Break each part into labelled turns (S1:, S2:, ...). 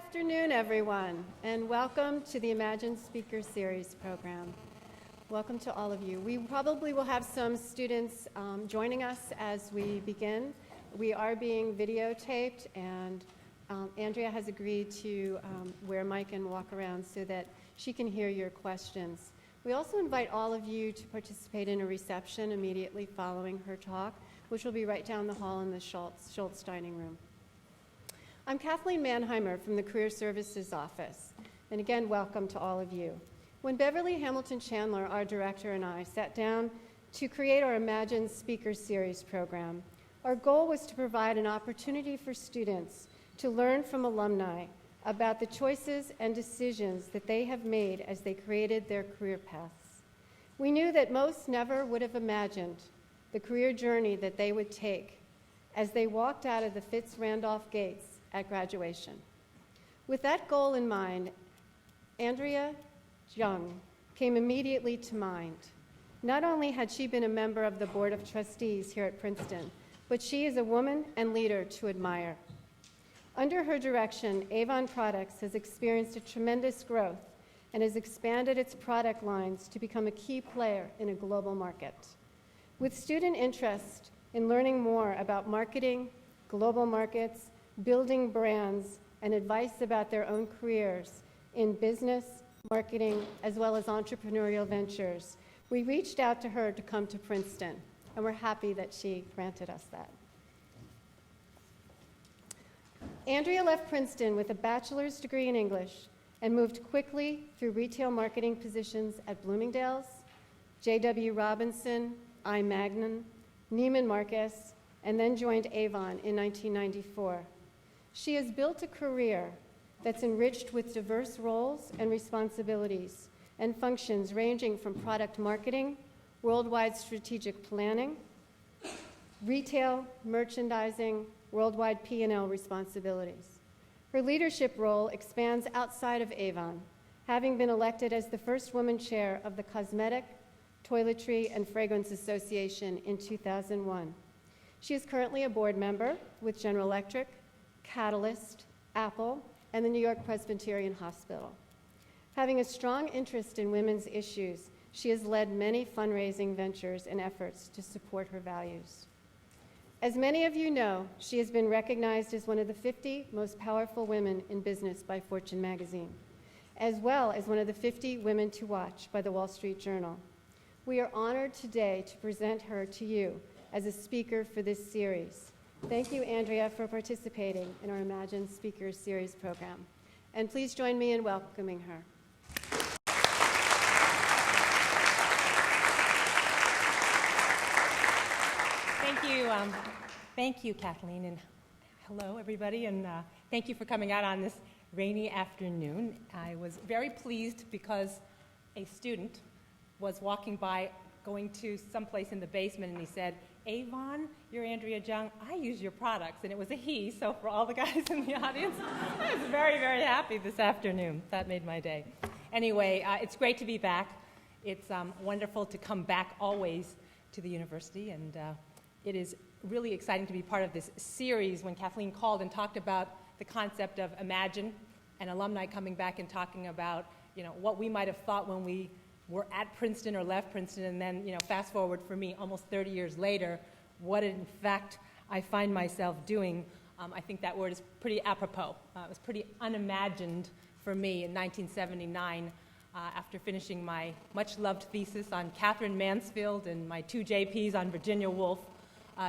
S1: afternoon, everyone, and welcome to the Imagine Speaker Series program. Welcome to all of you. We probably will have some students joining us as we begin. We are being videotaped, and Andrea has agreed to wear a mic and walk around so that she can hear your questions. We also invite all of you to participate in a reception immediately following her talk, which will be right down the hall in the Schultz dining room. I'm Kathleen Mannheimer from the Career Services Office, and again, welcome to all of you. When Beverly Hamilton Chandler, our director, and I sat down to create our Imagine Speaker Series program, our goal was to provide an opportunity for students to learn from alumni about the choices and decisions that they have made as they created their career paths. We knew that most never would have imagined the career journey that they would take as they walked out of the Fitz-Randolph gates at graduation. With that goal in mind, Andrea Jung came immediately to mind. Not only had she been a member of the Board of Trustees here at Princeton, but she is a woman and leader to admire. Under her direction, Avon Products has experienced a tremendous growth and has expanded its product lines to become a key player in a global market. With student interest in learning more about marketing, global markets, building brands, and advice about their own careers in business, marketing, as well as entrepreneurial ventures, we reached out to her to come to Princeton, and we're happy that she granted us that. Andrea left Princeton with a bachelor's degree in English and moved quickly through retail marketing positions at Bloomingdale's, J.W. Robinson, I. Magnin, Neiman Marcus, and then joined Avon in 1994. She has built a career that's enriched with diverse roles and responsibilities and functions ranging from product marketing, worldwide strategic planning, retail, merchandising, worldwide P&L responsibilities. Her leadership role expands outside of Avon, having been elected as the first woman chair of the Cosmetic, Toiletry, and Fragrance Association in 2001. She is currently a board member with General Electric, Catalyst, Apple, and the New York Presbyterian Hospital. Having a strong interest in women's issues, she has led many fundraising ventures and efforts to support her values. As many of you know, she has been recognized as one of the 50 most powerful women in business by Fortune magazine, as well as one of the 50 women to watch by the Wall Street Journal. We are honored today to present her to you as a speaker for this series. Thank you, Andrea, for participating in our Imagine Speakers Series program. And please join me in welcoming her.
S2: Thank you, Kathleen, and hello, everybody, and thank you for coming out on this rainy afternoon. I was very pleased because a student was walking by, going to someplace in the basement, and he said, "Avon, you're Andrea Jung, I use your products," and it was a he, so for all the guys in the audience, I was very, very happy this afternoon. That made my day. Anyway, it's great to be back. It's wonderful to come back always to the university, and it is really exciting to be part of this series. When Kathleen called and talked about the concept of Imagine and alumni coming back and talking about, what we might have thought when we were at Princeton or left Princeton, and then, fast forward for me almost 30 years later, what in fact I find myself doing, I think that word is pretty apropos. It was pretty unimagined for me in 1979 after finishing my much-loved thesis on Catherine Mansfield and my 2 JPs on Virginia Woolf,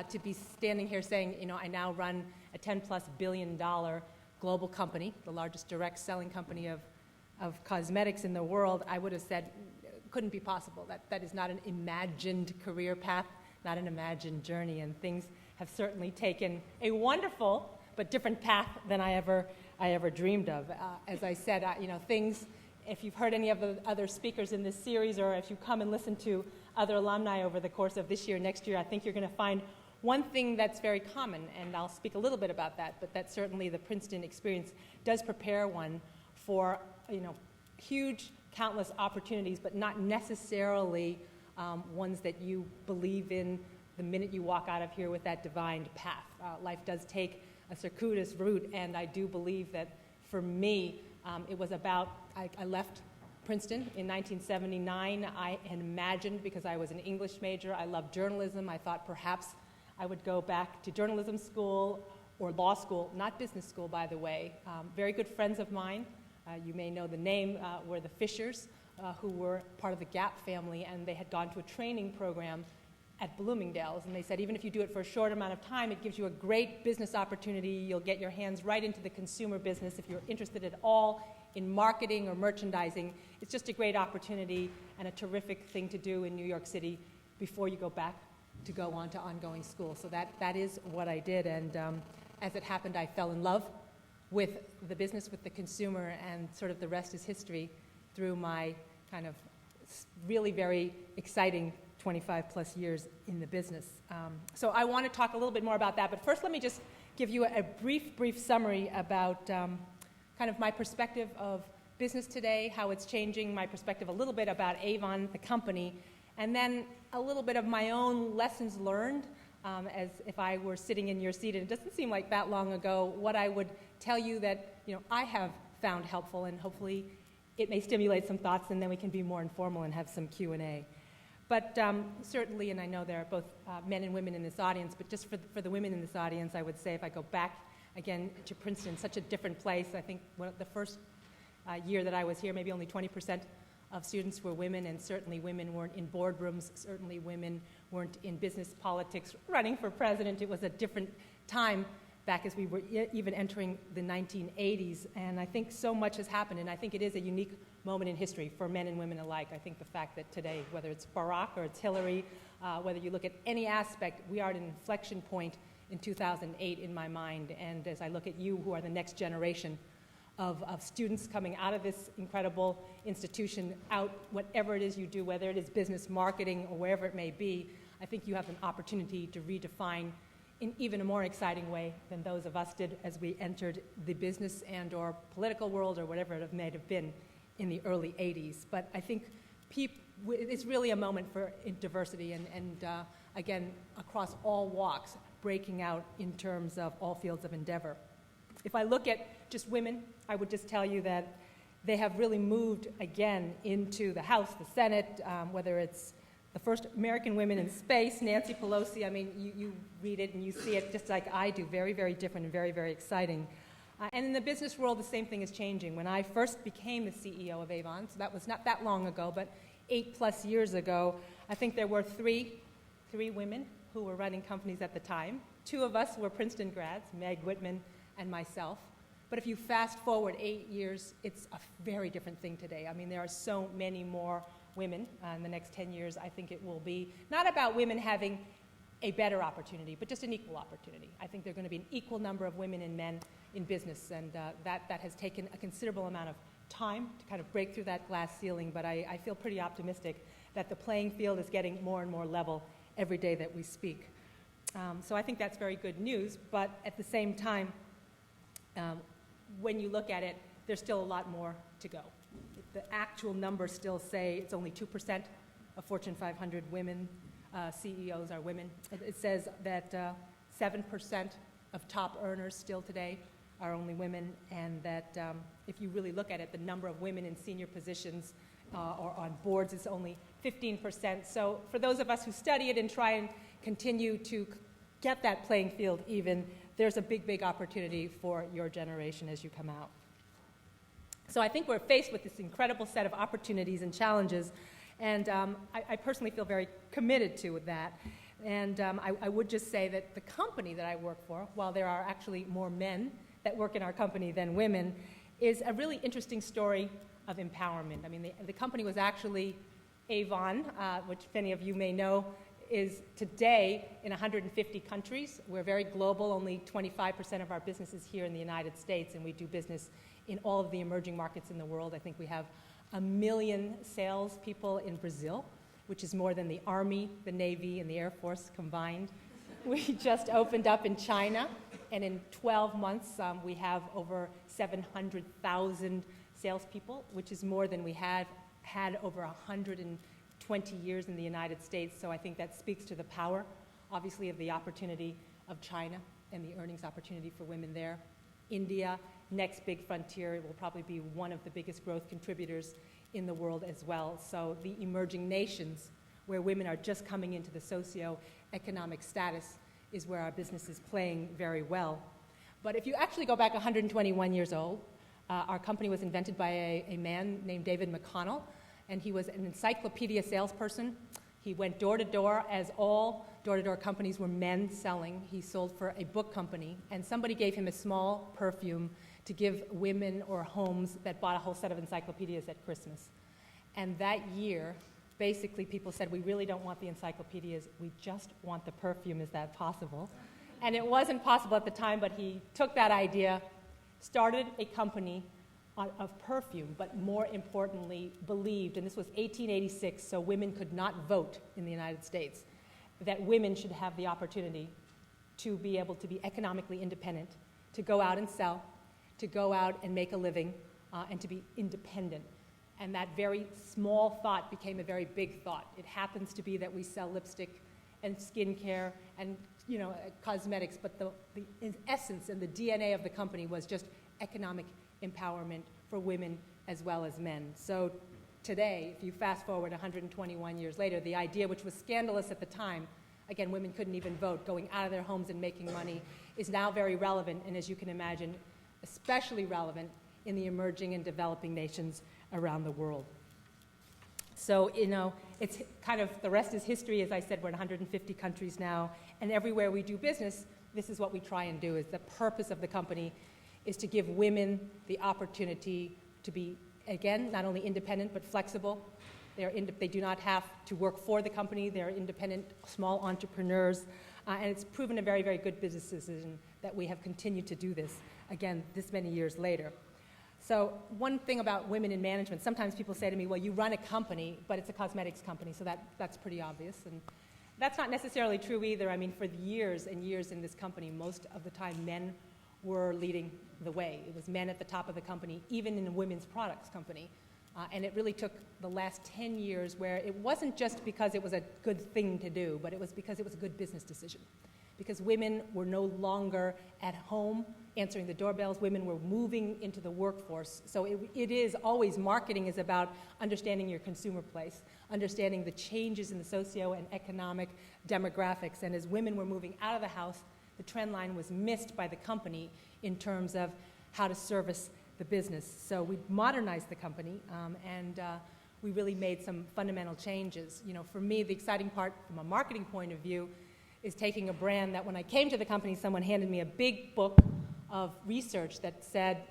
S2: to be standing here saying, I now run a $10+ billion global company, the largest direct selling company of cosmetics in the world. I would have said, couldn't be possible. That is not an imagined career path, not an imagined journey, and things have certainly taken a wonderful but different path than I ever dreamed of. As I said, things, if you've heard any of the other speakers in this series, or if you come and listen to other alumni over the course of this year, next year, I think you're going to find one thing that's very common, and I'll speak a little bit about that, but that certainly the Princeton experience does prepare one for, huge, countless opportunities, but not necessarily ones that you believe in the minute you walk out of here with that divined path. Life does take a circuitous route, and I do believe that for me, it was about, I left Princeton in 1979. I had imagined, because I was an English major, I loved journalism, I thought perhaps I would go back to journalism school or law school, not business school, by the way. Very good friends of mine, you may know the name, were the Fishers, who were part of the Gap family, and they had gone to a training program at Bloomingdale's, and they said even if you do it for a short amount of time, it gives you a great business opportunity. You'll get your hands right into the consumer business. If you're interested at all in marketing or merchandising, it's just a great opportunity and a terrific thing to do in New York City before you go back to go on to ongoing school. So that is what I did, and as it happened, I fell in love with the business, with the consumer, and sort of the rest is history through my kind of really very exciting 25 plus years in the business. So I want to talk a little bit more about that, but first let me just give you a brief summary about kind of my perspective of business today, how it's changing, my perspective a little bit about Avon, the company, and then a little bit of my own lessons learned, as if I were sitting in your seat, and it doesn't seem like that long ago, what I would tell you that I have found helpful, and hopefully it may stimulate some thoughts, and then we can be more informal and have some Q&A. But certainly, and I know there are both men and women in this audience, but just for the women in this audience, I would say if I go back again to Princeton, such a different place. I think the first year that I was here, maybe only 20% of students were women, and certainly women weren't in boardrooms, certainly women weren't in business politics running for president. It was a different time back as we were even entering the 1980s, and I think so much has happened, and I think it is a unique moment in history for men and women alike. I think the fact that today, whether it's Barack or it's Hillary, whether you look at any aspect, we are at an inflection point in 2008 in my mind, and as I look at you who are the next generation of students coming out of this incredible institution, out whatever it is you do, whether it is business, marketing, or wherever it may be, I think you have an opportunity to redefine in even a more exciting way than those of us did as we entered the business and or political world or whatever it may have been in the early 80s. But I think it's really a moment for diversity and again, across all walks, breaking out in terms of all fields of endeavor. If I look at just women, I would just tell you that they have really moved again into the House, the Senate, whether it's the first American women in space, Nancy Pelosi. I mean, you read it and you see it just like I do, very, very different and very, very exciting. And in the business world, the same thing is changing. When I first became the CEO of Avon, so that was not that long ago, but 8+ years ago, I think there were three women who were running companies at the time. 2 of us were Princeton grads, Meg Whitman and myself. But if you fast forward 8 years, it's a very different thing today. I mean, there are so many more women. In the next 10 years, I think it will be not about women having a better opportunity, but just an equal opportunity. I think there are going to be an equal number of women and men in business, and that has taken a considerable amount of time to kind of break through that glass ceiling, but I feel pretty optimistic that the playing field is getting more and more level every day that we speak. So I think that's very good news, but at the same time, when you look at it, there's still a lot more to go. The actual numbers still say it's only 2% of Fortune 500 women CEOs are women. It says that 7% of top earners still today are only women, and that if you really look at it, the number of women in senior positions or on boards is only 15%. So for those of us who study it and try and continue to get that playing field even, there's a big, big opportunity for your generation as you come out. So I think we're faced with this incredible set of opportunities and challenges, and I personally feel very committed to that. And I would just say that the company that I work for, while there are actually more men that work in our company than women, is a really interesting story of empowerment. I mean, the company was actually Avon, which many of you may know, is today in 150 countries. We're very global. Only 25% of our business is here in the United States, and we do business in all of the emerging markets in the world. I think we have 1 million salespeople in Brazil, which is more than the Army, the Navy, and the Air Force combined. We just opened up in China, and in 12 months, we have over 700,000 salespeople, which is more than we had over 120 years in the United States. So I think that speaks to the power, obviously, of the opportunity of China and the earnings opportunity for women there. India, next big frontier, it will probably be one of the biggest growth contributors in the world as well. So the emerging nations, where women are just coming into the socio-economic status, is where our business is playing very well. But if you actually go back 121 years old, our company was invented by a man named David McConnell, and he was an encyclopedia salesperson. He went door to door, as all door-to-door companies were men selling. He sold for a book company, and somebody gave him a small perfume to give women or homes that bought a whole set of encyclopedias at Christmas. And that year, basically people said, we really don't want the encyclopedias, we just want the perfume, is that possible? And it wasn't possible at the time, but he took that idea, started a company of perfume, but more importantly, believed, and this was 1886, so women could not vote in the United States, that women should have the opportunity to be able to be economically independent, to go out and sell, to go out and make a living, and to be independent. And that very small thought became a very big thought. It happens to be that we sell lipstick and skincare and cosmetics, but the essence and the DNA of the company was just economic empowerment for women as well as men. So today, if you fast forward 121 years later, the idea, which was scandalous at the time, again, women couldn't even vote, going out of their homes and making money, is now very relevant, and as you can imagine, especially relevant in the emerging and developing nations around the world. So, it's kind of, the rest is history. As I said, we're in 150 countries now, and everywhere we do business, this is what we try and do. Is the purpose of the company is to give women the opportunity to be, again, not only independent, but flexible. They do not have to work for the company. They're independent, small entrepreneurs, and it's proven a very, very good business decision that we have continued to do this, again, this many years later. So one thing about women in management, sometimes people say to me, well, you run a company, but it's a cosmetics company, so that's pretty obvious. And that's not necessarily true either. I mean, for years and years in this company, most of the time men were leading the way. It was men at the top of the company, even in a women's products company. And it really took the last 10 years where it wasn't just because it was a good thing to do, but it was because it was a good business decision. Because women were no longer at home answering the doorbells. Women were moving into the workforce. So it is always, marketing is about understanding your consumer place, understanding the changes in the socio and economic demographics. And as women were moving out of the house, the trend line was missed by the company in terms of how to service the business. So we modernized the company, and we really made some fundamental changes. For me, the exciting part from a marketing point of view is taking a brand that when I came to the company, someone handed me a big book of research that said,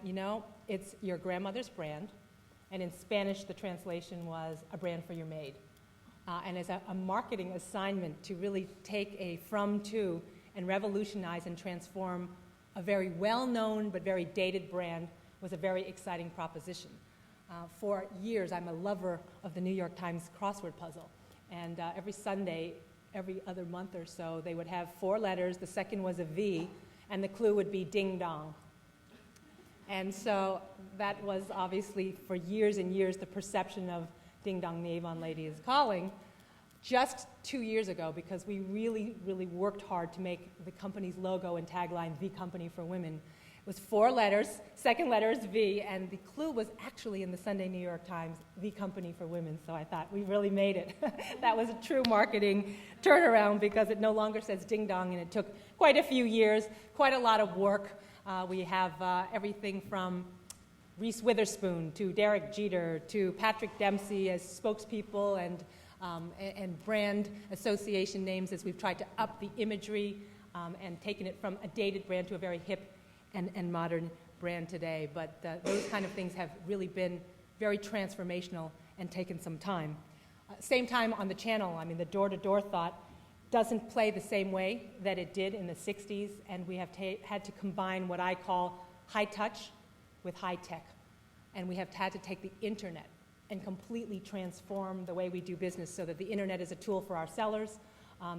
S2: it's your grandmother's brand, and in Spanish, the translation was a brand for your maid. And as a marketing assignment to really take a from to and revolutionize and transform a very well-known but very dated brand was a very exciting proposition. For years, I'm a lover of the New York Times crossword puzzle. And every Sunday, every other month or so, they would have 4 letters. The second was a V, and the clue would be ding dong. And so that was obviously, for years and years, the perception of ding dong, the Avon lady is calling. Just 2 years ago, because we really, really worked hard to make the company's logo and tagline, The Company for Women. It was 4 letters, second letter is V, and the clue was actually in the Sunday New York Times, The Company for Women, so I thought, we really made it. That was a true marketing turnaround because it no longer says ding dong, and it took quite a few years, quite a lot of work. We have everything from Reese Witherspoon to Derek Jeter to Patrick Dempsey as spokespeople and brand association names as we've tried to up the imagery and taken it from a dated brand to a very hip and modern brand today. But those kind of things have really been very transformational and taken some time. Same time on the channel, I mean, the door-to-door thought doesn't play the same way that it did in the 60s, and we have had to combine what I call high touch with high tech. And we have had to take the internet and completely transform the way we do business so that the internet is a tool for our sellers,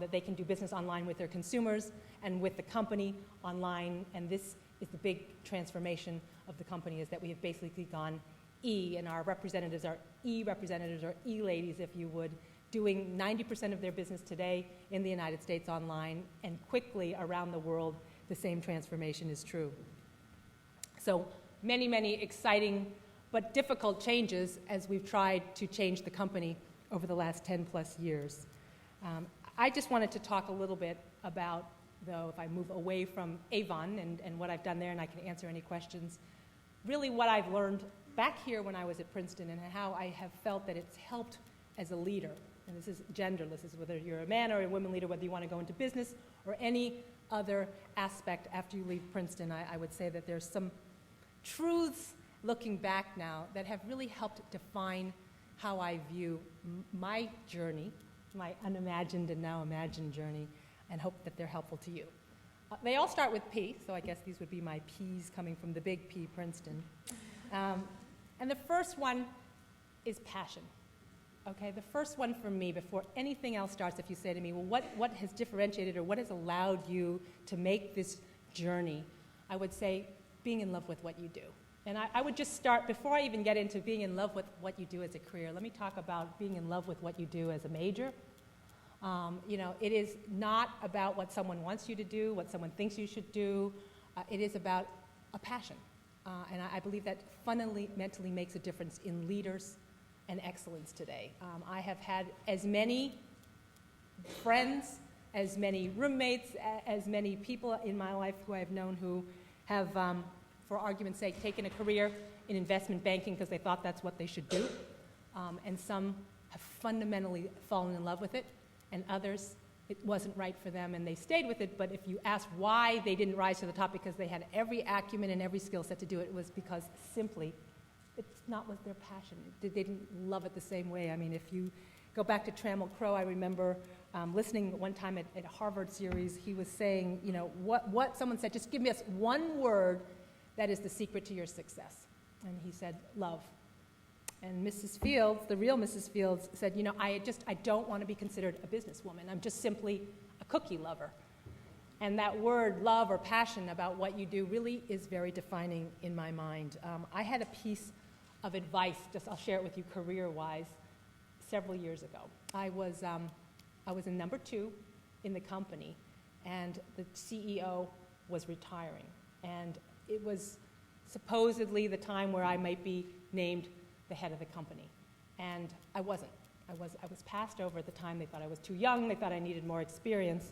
S2: that they can do business online with their consumers and with the company online. And this is the big transformation of the company, is that we have basically gone E, and our representatives are E-representatives, or E-ladies, if you would, doing 90% of their business today in the United States online, and quickly around the world, the same transformation is true. So many, many exciting but difficult changes as we've tried to change the company over the last 10 plus years. I just wanted to talk a little bit about, though, if I move away from Avon and what I've done there, and I can answer any questions, really what I've learned back here when I was at Princeton and how I have felt that it's helped as a leader. And this is genderless, this is whether you're a man or a woman leader, whether you want to go into business or any other aspect after you leave Princeton. I would say that there's some truths looking back now that have really helped define how I view my journey, my unimagined and now imagined journey, and hope that they're helpful to you. They all start with P, so I guess these would be my P's coming from the big P, Princeton. And the first one is passion. Okay, the first one for me, before anything else starts, if you say to me, well, what has differentiated or what has allowed you to make this journey? I would say being in love with what you do. And I would just start, before I even get into being in love with what you do as a career, let me talk about being in love with what you do as a major. It is not about what someone wants you to do, what someone thinks you should do. It is about a passion. And I believe that fundamentally makes a difference in leaders and excellence today. I have had as many friends, as many roommates, as many people in my life who I've known who have, for argument's sake, taken a career in investment banking because they thought that's what they should do. And some have fundamentally fallen in love with it, and others, it wasn't right for them and they stayed with it. But if you ask why they didn't rise to the top because they had every acumen and every skill set to do it, it was because simply it's not what their passion. They didn't love it the same way. I mean, if you go back to Trammell Crow, I remember listening one time at a Harvard series, he was saying, what someone said, just give me us one word that is the secret to your success. And he said, love. And Mrs. Fields, the real Mrs. Fields, said, I don't want to be considered a businesswoman. I'm just simply a cookie lover. And that word, love or passion about what you do, really is very defining in my mind. I had a piece of advice, I'll share it with you career-wise, several years ago. I was in number 2 in the company, and the CEO was retiring. And it was supposedly the time where I might be named the head of the company. And I wasn't. I was passed over at the time. They thought I was too young. They thought I needed more experience.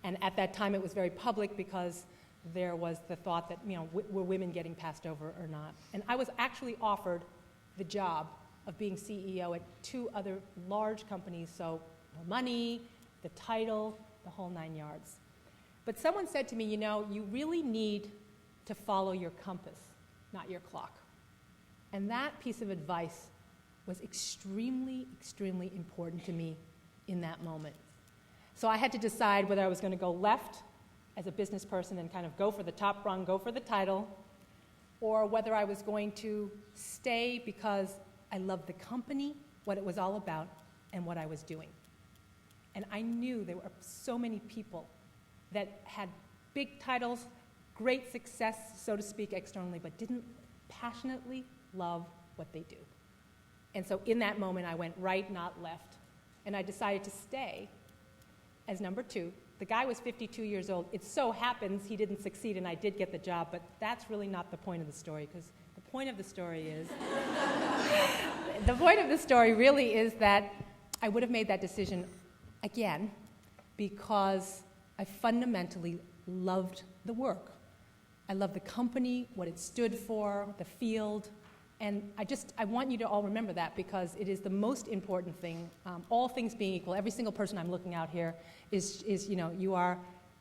S2: And at that time, it was very public because there was the thought that, were women getting passed over or not? And I was actually offered the job of being CEO at 2 other large companies, so the money, the title, the whole 9 yards. But someone said to me, you really need to follow your compass, not your clock. And that piece of advice was extremely, extremely important to me in that moment. So I had to decide whether I was going to go left as a business person and kind of go for the top rung, go for the title, or whether I was going to stay because I loved the company, what it was all about, and what I was doing. And I knew there were so many people that had big titles, great success, so to speak, externally, but didn't passionately love what they do. And so in that moment, I went right, not left. And I decided to stay as number 2. The guy was 52 years old. It so happens he didn't succeed and I did get the job, but that's really not the point of the story, because the point of the story is, the point of the story really is that I would have made that decision again because I fundamentally loved the work. I loved the company, what it stood for, the field, and I want you to all remember that because it is the most important thing. All things being equal, every single person I'm looking out here is you are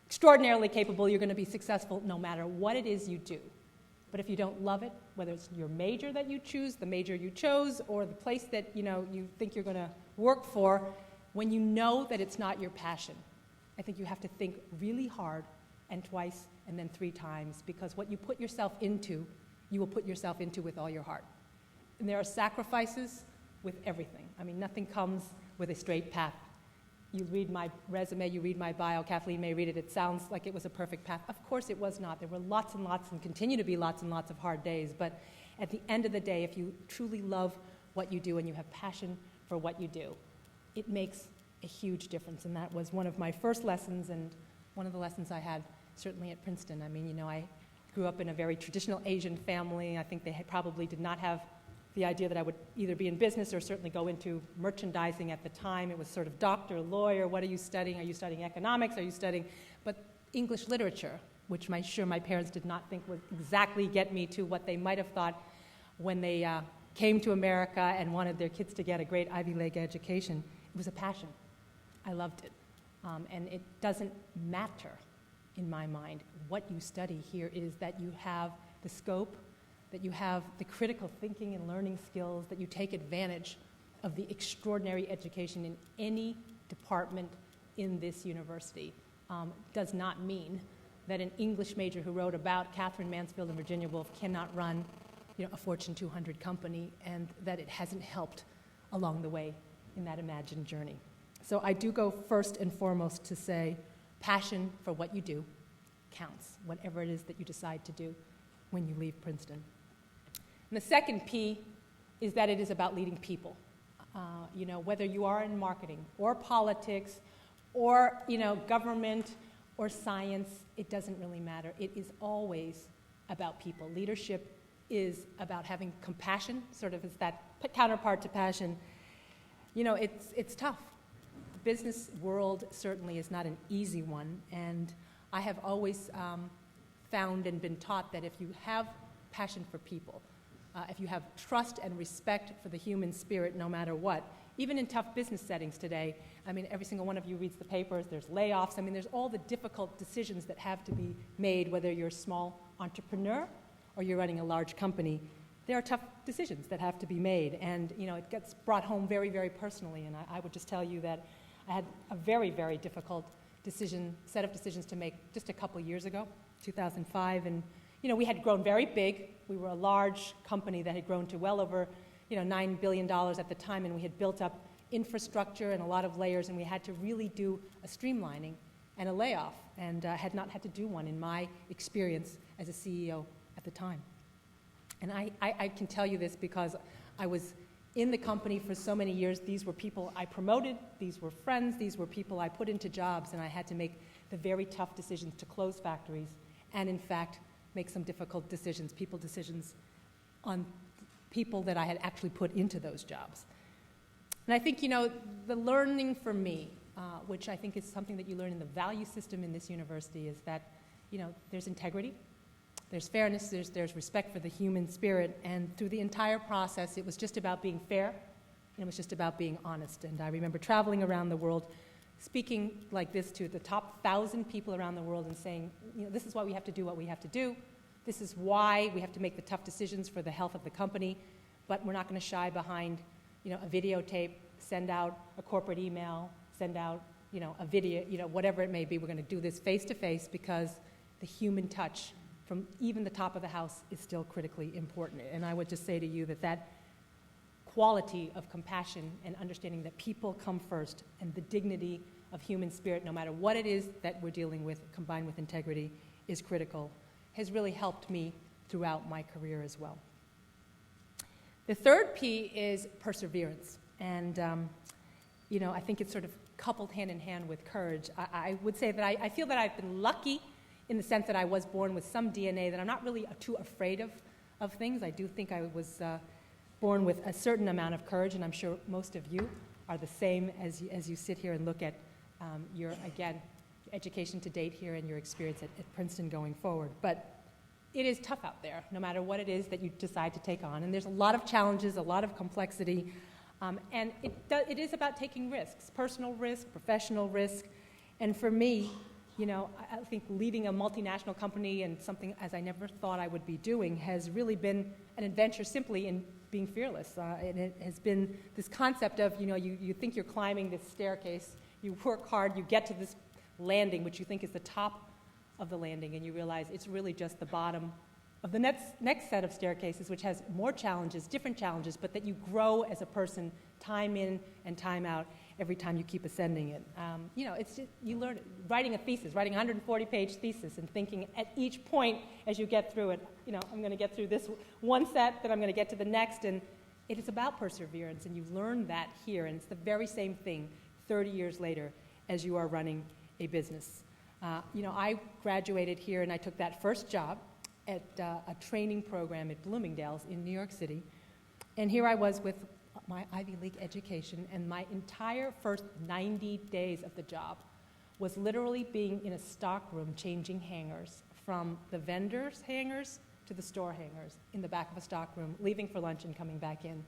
S2: extraordinarily capable, you're going to be successful no matter what it is you do. But if you don't love it, whether it's your major that you choose, the major you chose, or the place that you think you're going to work for, when you know that it's not your passion, I think you have to think really hard and twice and then 3 times, because what you put yourself into, you will put yourself into with all your heart. And there are sacrifices with everything. I mean, nothing comes with a straight path. You read my resume, you read my bio, Kathleen may read it, it sounds like it was a perfect path. Of course it was not. There were lots and lots and continue to be lots and lots of hard days, but at the end of the day, if you truly love what you do and you have passion for what you do, it makes a huge difference. And that was one of my first lessons and one of the lessons I had certainly at Princeton. I mean, grew up in a very traditional Asian family. I think they probably did not have the idea that I would either be in business or certainly go into merchandising at the time. It was sort of doctor, lawyer, what are you studying? Are you studying economics? Are you studying, but English literature, which I'm sure my parents did not think would exactly get me to what they might have thought when they came to America and wanted their kids to get a great Ivy League education. It was a passion. I loved it. And it doesn't matter, in my mind, what you study here is that you have the scope, that you have the critical thinking and learning skills, that you take advantage of the extraordinary education in any department in this university. Does not mean that an English major who wrote about Catherine Mansfield and Virginia Woolf cannot run a Fortune 200 company, and that it hasn't helped along the way in that imagined journey. So I do go first and foremost to say passion for what you do counts, whatever it is that you decide to do when you leave Princeton. And the second P is that it is about leading people. Whether you are in marketing or politics or, government or science, it doesn't really matter. It is always about people. Leadership is about having compassion, sort of as that counterpart to passion. It's tough. The business world certainly is not an easy one, and I have always found and been taught that if you have passion for people, if you have trust and respect for the human spirit no matter what, even in tough business settings today, every single one of you reads the papers, there's layoffs, there's all the difficult decisions that have to be made, whether you're a small entrepreneur or you're running a large company. There are tough decisions that have to be made, and it gets brought home very, very personally, and I would just tell you that I had a very, very difficult set of decisions to make just a couple years ago, 2005, and we had grown very big. We were a large company that had grown to well over $9 billion at the time, and we had built up infrastructure and a lot of layers, and we had to really do a streamlining and a layoff, and had not had to do one in my experience as a CEO at the time. And I can tell you this because I was in the company for so many years. These were people I promoted, these were friends, these were people I put into jobs, and I had to make the very tough decisions to close factories and, in fact, make some difficult decisions, people decisions on people that I had actually put into those jobs. And I think, the learning for me, which I think is something that you learn in the value system in this university, is that, there's integrity, there's fairness, there's respect for the human spirit, and through the entire process, it was just about being fair, and it was just about being honest. And I remember traveling around the world, speaking like this to the top 1,000 people around the world and saying, this is why we have to do what we have to do. This is why we have to make the tough decisions for the health of the company, but we're not going to shy behind, a videotape, send out a corporate email, send out, a video, whatever it may be. We're going to do this face to face because the human touch from even the top of the house is still critically important. And I would just say to you that quality of compassion and understanding that people come first, and the dignity of human spirit, no matter what it is that we're dealing with, combined with integrity, is critical, has really helped me throughout my career as well. The third P is perseverance. And, I think it's sort of coupled hand in hand with courage. I would say that I feel that I've been lucky in the sense that I was born with some DNA that I'm not really too afraid of things. I do think I was born with a certain amount of courage, and I'm sure most of you are the same as you sit here and look at your education to date here and your experience at Princeton going forward. But it is tough out there, no matter what it is that you decide to take on. And there's a lot of challenges, a lot of complexity, and it is about taking risks, personal risk, professional risk. And for me, I think leading a multinational company and something as I never thought I would be doing has really been an adventure simply in being fearless. And it has been this concept of, you think you're climbing this staircase, you work hard, you get to this landing, which you think is the top of the landing, and you realize it's really just the bottom of the next set of staircases, which has more challenges, different challenges, but that you grow as a person time in and time out every time you keep ascending it. It's just, you learn it. Writing a 140-page thesis, and thinking at each point as you get through it, I'm going to get through this one set, then I'm going to get to the next, and it is about perseverance, and you learn that here, and it's the very same thing 30 years later as you are running a business. I graduated here, and I took that first job at a training program at Bloomingdale's in New York City. And here I was with my Ivy League education, and my entire first 90 days of the job was literally being in a stock room changing hangers from the vendors' hangers to the store hangers in the back of a stock room, leaving for lunch and coming back in.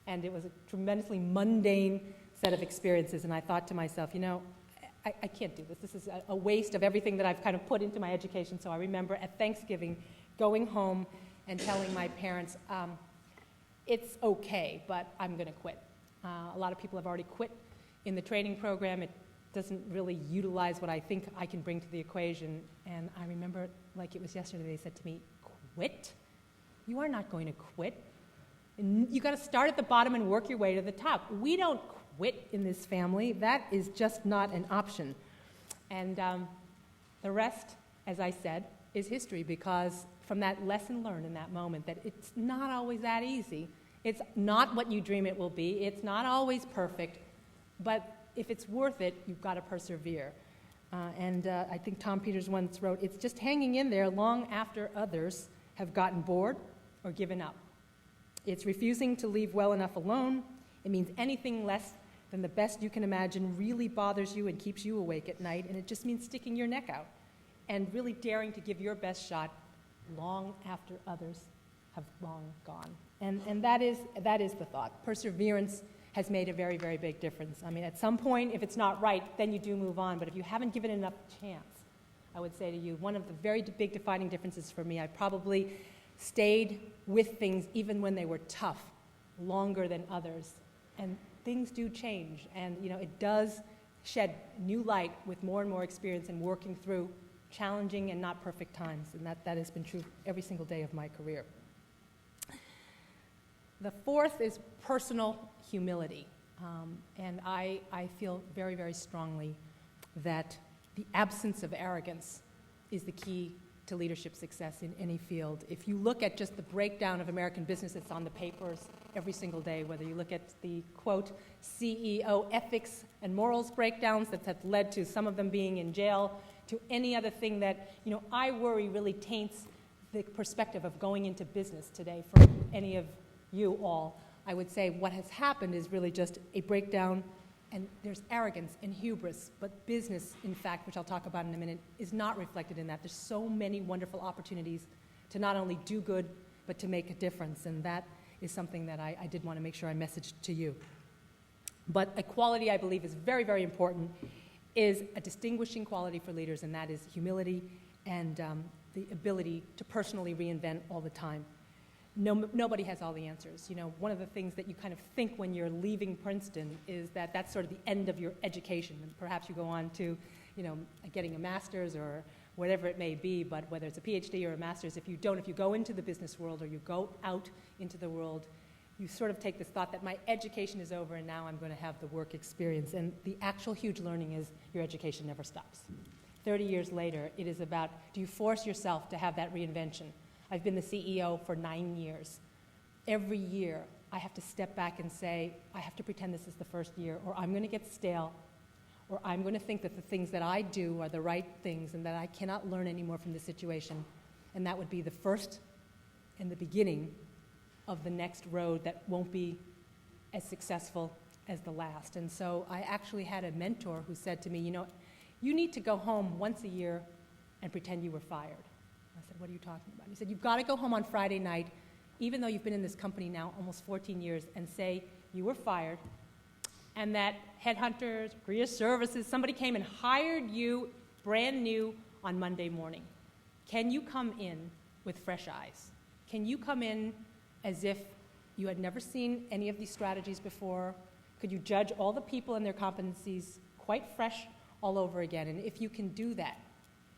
S2: And it was a tremendously mundane set of experiences, and I thought to myself, I can't do this. This is a waste of everything that I've kind of put into my education. So I remember at Thanksgiving going home and telling my parents, it's okay, but I'm going to quit. A lot of people have already quit in the training program. It doesn't really utilize what I think I can bring to the equation. And I remember, like it was yesterday, they said to me, quit? You are not going to quit. And you got to start at the bottom and work your way to the top. We don't quit in this family. That is just not an option. And the rest, as I said, is history, because from that lesson learned in that moment that it's not always that easy. It's not what you dream it will be. It's not always perfect. But if it's worth it, you've got to persevere. I think Tom Peters once wrote, it's just hanging in there long after others have gotten bored or given up. It's refusing to leave well enough alone. It means anything less than the best you can imagine really bothers you and keeps you awake at night. And it just means sticking your neck out and really daring to give your best shot long after others have long gone. And that is the thought. Perseverance has made a very, very big difference. I mean, at some point, if it's not right, then you do move on. But if you haven't given it enough chance, I would say to you, one of the very big defining differences for me, I probably stayed with things even when they were tough, longer than others. And things do change. And, it does shed new light with more and more experience in working through challenging and not perfect times. And that has been true every single day of my career. The fourth is personal humility. And I feel very, very strongly that the absence of arrogance is the key to leadership success in any field. If you look at just the breakdown of American business that's on the papers every single day, whether you look at the, quote, CEO ethics and morals breakdowns that have led to some of them being in jail, to any other thing that, I worry really taints the perspective of going into business today for any of you all. I would say what has happened is really just a breakdown, and there's arrogance and hubris, but business, in fact, which I'll talk about in a minute, is not reflected in that. There's so many wonderful opportunities to not only do good, but to make a difference, and that is something that I did want to make sure I messaged to you. But a quality I believe is very, very important is a distinguishing quality for leaders, and that is humility and the ability to personally reinvent all the time. Nobody has all the answers. One of the things that you kind of think when you're leaving Princeton is that that's sort of the end of your education, and perhaps you go on to, getting a master's or whatever it may be, but whether it's a PhD or a master's, if you go into the business world or you go out into the world, you sort of take this thought that my education is over and now I'm going to have the work experience. And the actual huge learning is your education never stops. 30 years later, it is about, do you force yourself to have that reinvention? I've been the CEO for 9 years. Every year, I have to step back and say, I have to pretend this is the first year, or I'm going to get stale, or I'm going to think that the things that I do are the right things and that I cannot learn anymore from this situation. And that would be the first and the beginning of the next road that won't be as successful as the last. And so I actually had a mentor who said to me, you need to go home once a year and pretend you were fired. I said, what are you talking about? He said, you've got to go home on Friday night, even though you've been in this company now almost 14 years, and say you were fired, and that headhunters, career services, somebody came and hired you brand new on Monday morning. Can you come in with fresh eyes? Can you come in as if you had never seen any of these strategies before? Could you judge all the people and their competencies quite fresh all over again? And if you can do that,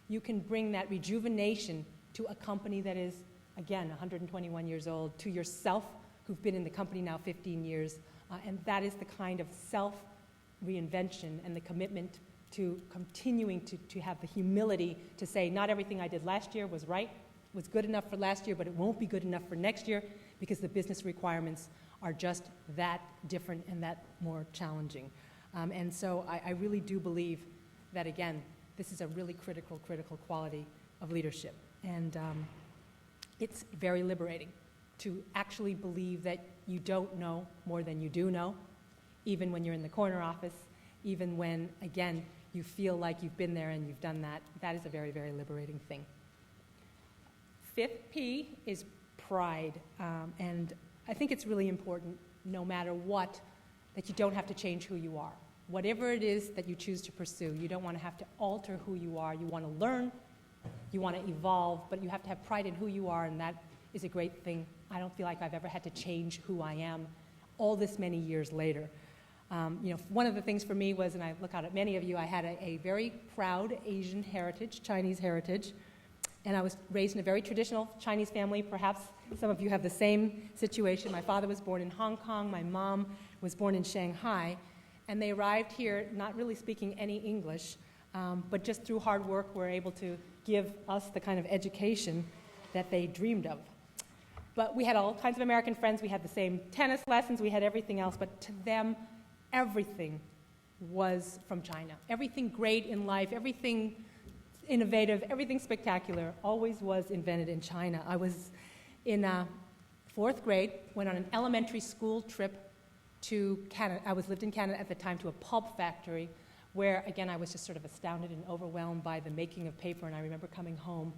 S2: you can bring that rejuvenation to a company that is, again, 121 years old, to yourself, who've been in the company now 15 years, and that is the kind of self-reinvention and the commitment to continuing to have the humility to say, not everything I did last year was right, was good enough for last year, but it won't be good enough for next year because the business requirements are just that different and that more challenging. And so I really do believe that, again, this is a really critical quality of leadership. And it's very liberating to actually believe that you don't know more than you do know, even when you're in the corner office, even when, again, you feel like you've been there and you've done that. That is a very, very liberating thing. Fifth P is pride. And I think it's really important, no matter what, that you don't have to change who you are. Whatever it is that you choose to pursue, you don't want to have to alter who you are. You want to learn, you want to evolve, but you have to have pride in who you are, and that is a great thing. I don't feel like I've ever had to change who I am all this many years later. One of the things for me was, and I look out at many of you, I had a very proud Asian heritage, Chinese heritage, and I was raised in a very traditional Chinese family. Perhaps some of you have the same situation. My father was born in Hong Kong, my mom was born in Shanghai, and they arrived here not really speaking any English, but just through hard work were able to give us the kind of education that they dreamed of. But we had all kinds of American friends. We had the same tennis lessons. We had everything else. But to them, everything was from China. Everything great in life, everything innovative, everything spectacular always was invented in China. I was in fourth grade, went on an elementary school trip to Canada. I lived in Canada at the time, to a pulp factory where, again, I was just sort of astounded and overwhelmed by the making of paper. And I remember coming home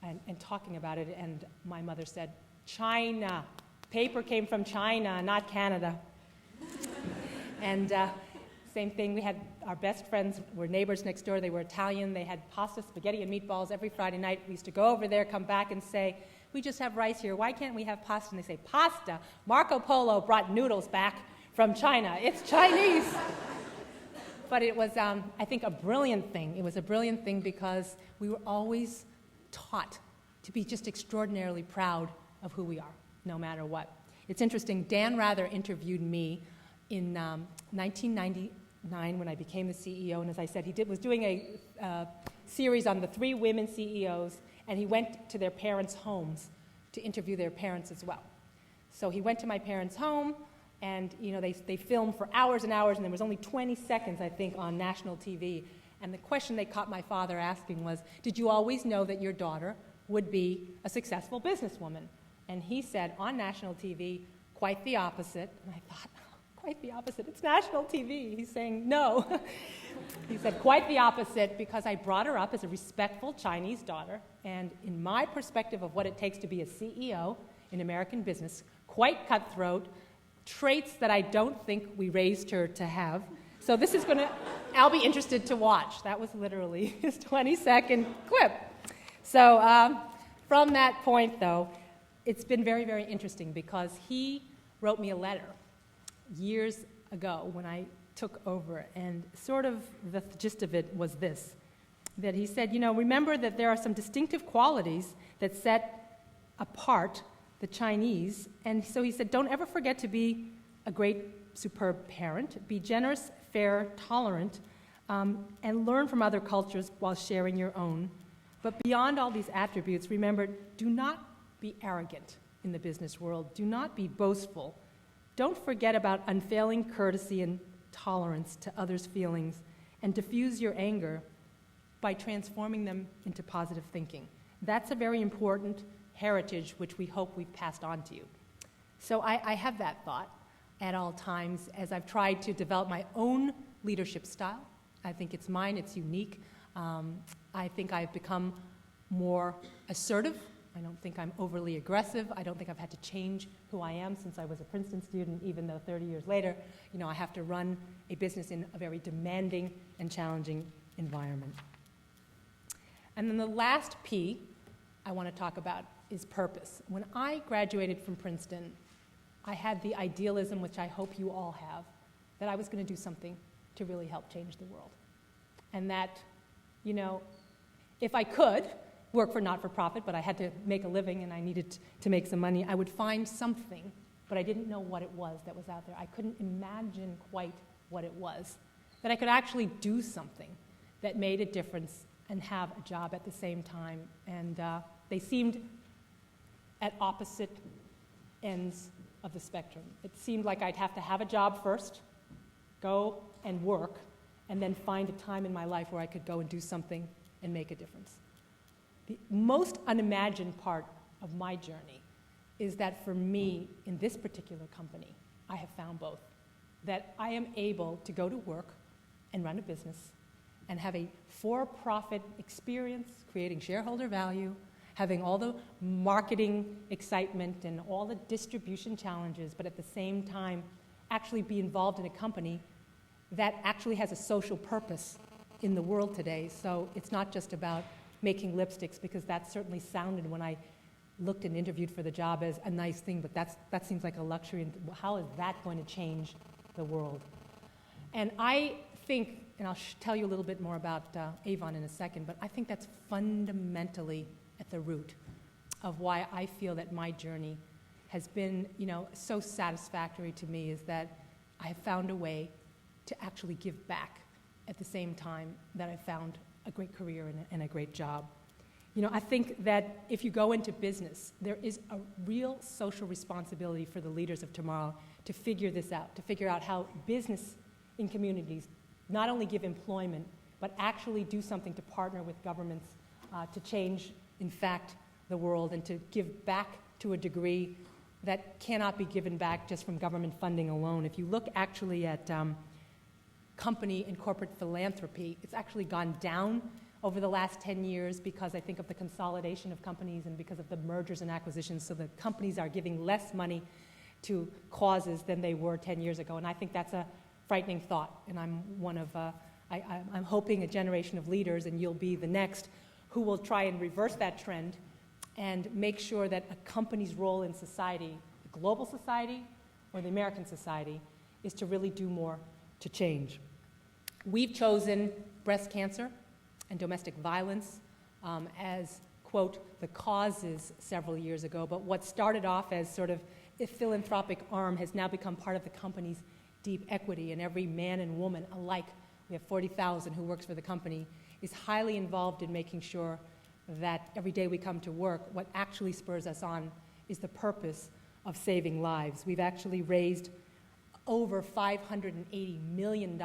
S2: and talking about it, and my mother said, "China. Paper came from China, not Canada." And same thing, we had our best friends were neighbors next door. They were Italian. They had pasta, spaghetti, and meatballs every Friday night. We used to go over there, come back, and say, "We just have rice here. Why can't we have pasta?" And they say, "Pasta? Marco Polo brought noodles back from China. It's Chinese." But it was, I think, a brilliant thing. It was a brilliant thing because we were always taught to be just extraordinarily proud of who we are, no matter what. It's interesting, Dan Rather interviewed me in 1999 when I became the CEO, and as I said, he was doing a series on the 3 women CEOs, and he went to their parents' homes to interview their parents as well. So he went to my parents' home, and they filmed for hours and hours, and there was only 20 seconds, I think, on national TV. And the question they caught my father asking was, "Did you always know that your daughter would be a successful businesswoman?" And he said, on national TV, "Quite the opposite." And I thought, quite the opposite? It's national TV. He's saying no. He said, "Quite the opposite, because I brought her up as a respectful Chinese daughter, and in my perspective of what it takes to be a CEO in American business, quite cutthroat, traits that I don't think we raised her to have. So this is going to, I'll be interested to watch." That was literally his 20-second clip. So from that point, though, it's been very, very interesting because he wrote me a letter years ago when I took over, and sort of the gist of it was this, that he said, "Remember that there are some distinctive qualities that set apart the Chinese." And so he said, "Don't ever forget to be a great, superb parent. Be generous, fair, tolerant, and learn from other cultures while sharing your own. But beyond all these attributes, remember, do not be arrogant in the business world. Do not be boastful. Don't forget about unfailing courtesy and tolerance to others' feelings, and diffuse your anger by transforming them into positive thinking. That's a very important heritage which we hope we've passed on to you." So I have that thought at all times as I've tried to develop my own leadership style. I think it's mine, it's unique. I think I've become more assertive. I don't think I'm overly aggressive. I don't think I've had to change who I am since I was a Princeton student, even though 30 years later, I have to run a business in a very demanding and challenging environment. And then the last P I want to talk about is purpose. When I graduated from Princeton, I had the idealism, which I hope you all have, that I was going to do something to really help change the world. And that, if I could work for not-for-profit, but I had to make a living and I needed to make some money, I would find something, but I didn't know what it was that was out there. I couldn't imagine quite what it was, that I could actually do something that made a difference and have a job at the same time. And they seemed at opposite ends of the spectrum. It seemed like I'd have to have a job first, go and work, and then find a time in my life where I could go and do something and make a difference. The most unimagined part of my journey is that for me, in this particular company, I have found both. That I am able to go to work and run a business and have a for-profit experience, creating shareholder value, having all the marketing excitement and all the distribution challenges, but at the same time, actually be involved in a company that actually has a social purpose in the world today. So it's not just about making lipsticks, because that certainly sounded, when I looked and interviewed for the job, as a nice thing, but that seems like a luxury, and how is that going to change the world? And I think, and I'll tell you a little bit more about Avon in a second, but I think that's fundamentally at the root of why I feel that my journey has been, so satisfactory to me, is that I have found a way to actually give back at the same time that I found a great career and a great job. I think that if you go into business, there is a real social responsibility for the leaders of tomorrow to figure this out, to figure out how business in communities not only give employment, but actually do something to partner with governments to change, in fact, the world, and to give back to a degree that cannot be given back just from government funding alone. If you look actually at company and corporate philanthropy, it's actually gone down over the last 10 years because I think of the consolidation of companies and because of the mergers and acquisitions, so the companies are giving less money to causes than they were 10 years ago. And I think that's a frightening thought. And I'm one of, I'm hoping a generation of leaders, and you'll be the next, who will try and reverse that trend and make sure that a company's role in society, the global society or the American society, is to really do more to change. We've chosen breast cancer and domestic violence as, quote, the causes several years ago, but what started off as sort of a philanthropic arm has now become part of the company's deep equity, and every man and woman alike, we have 40,000 who works for the company, is highly involved in making sure that every day we come to work, what actually spurs us on is the purpose of saving lives. We've actually raised over $580 million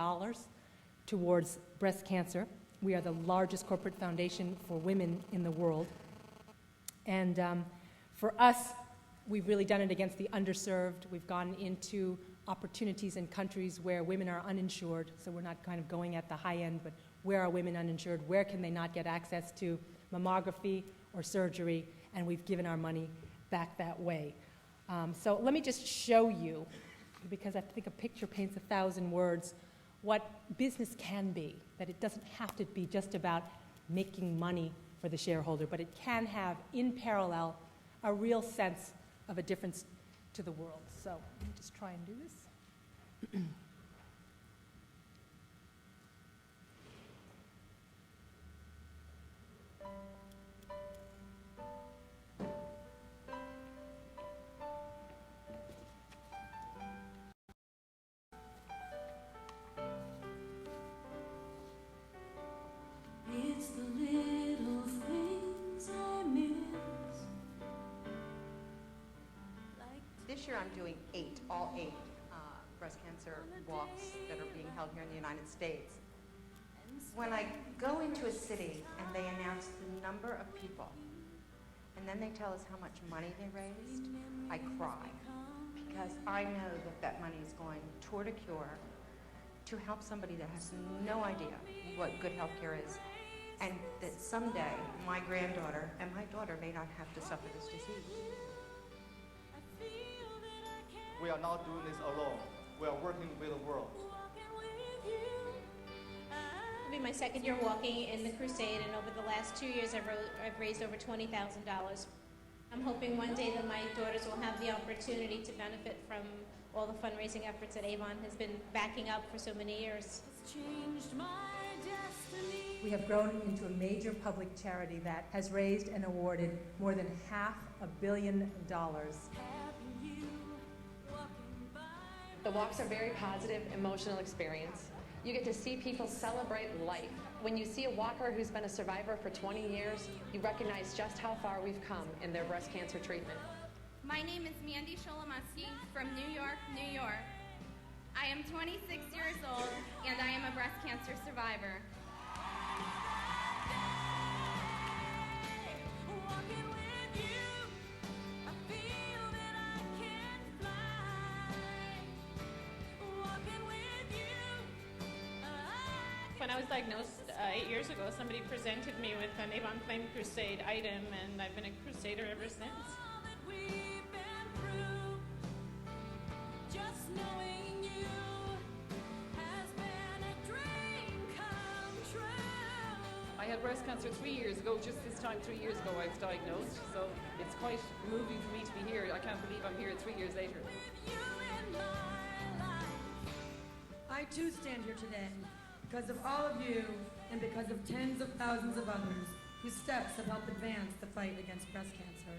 S2: towards breast cancer. We are the largest corporate foundation for women in the world. And for us, we've really done it against the underserved. We've gone into opportunities in countries where women are uninsured, so we're not kind of going at the high end, but where are women uninsured? Where can they not get access to mammography or surgery? And we've given our money back that way. So let me just show you, because I think a picture paints 1,000 words, what business can be, that it doesn't have to be just about making money for the shareholder, but it can have, in parallel, a real sense of a difference to the world. So let me just try and do this.
S3: It's the little things I miss.
S4: This year I'm doing all eight breast cancer walks that are being held here in the United States. When I go into a city and they announce the number of people, and then they tell us how much money they raised, I cry, because I know that that money is going toward a cure to help somebody that has no idea what good health care is, and that someday my granddaughter and my daughter may not have to suffer this disease.
S5: We are not doing this alone. We are working with the world.
S6: It'll be my second year walking in the crusade, and over the last 2 years I've raised over $20,000. I'm hoping one day that my daughters will have the opportunity to benefit from all the fundraising efforts that Avon has been backing up for so many years.
S2: We have grown into a major public charity that has raised and awarded more than $500 million.
S7: The walks are a very positive, emotional experience. You get to see people celebrate life. When you see a walker who's been a survivor for 20 years, you recognize just how far we've come in their breast cancer treatment.
S8: My name is Mandy Sholomusky from New York, New York. I am 26 years old and I am a breast cancer survivor.
S9: When I was diagnosed 8 years ago, somebody presented me with an Avon Flame Crusade item, and I've been a crusader ever since.
S10: I had breast cancer 3 years ago. Just this time 3 years ago I was diagnosed, so it's quite moving for me to be here. I can't believe I'm here 3 years later.
S11: I too stand here today because of all of you and because of tens of thousands of others whose steps have helped advance the fight against breast cancer.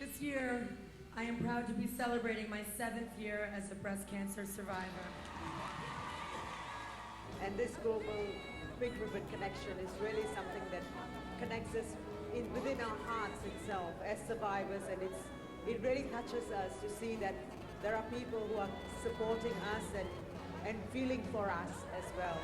S11: This year, I am proud to be celebrating my 7th year as a breast cancer survivor.
S12: And this global Big Ribbon Connection is really something that connects us within our hearts itself as survivors, and it really touches us to see that there are people who are supporting us and feeling for us as well.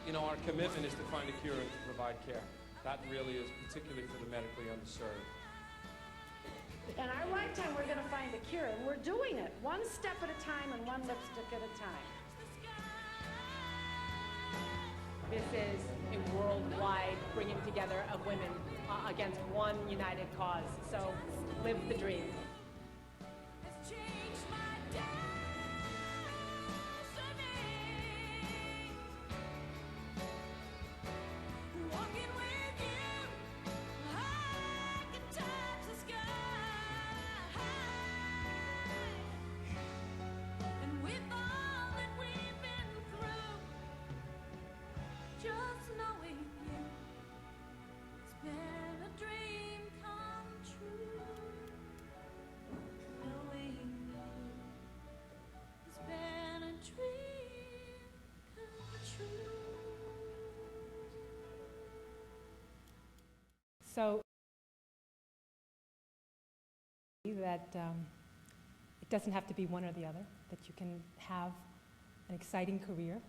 S13: You know, our commitment is to find a cure and to provide care. That really is particularly for the medically underserved.
S14: In our lifetime, we're going to find a cure, and we're doing it one step at a time and one lipstick at a time.
S2: This is a worldwide bringing together of women against one united cause. So live the dream. So that it doesn't have to be one or the other, that you can have an exciting career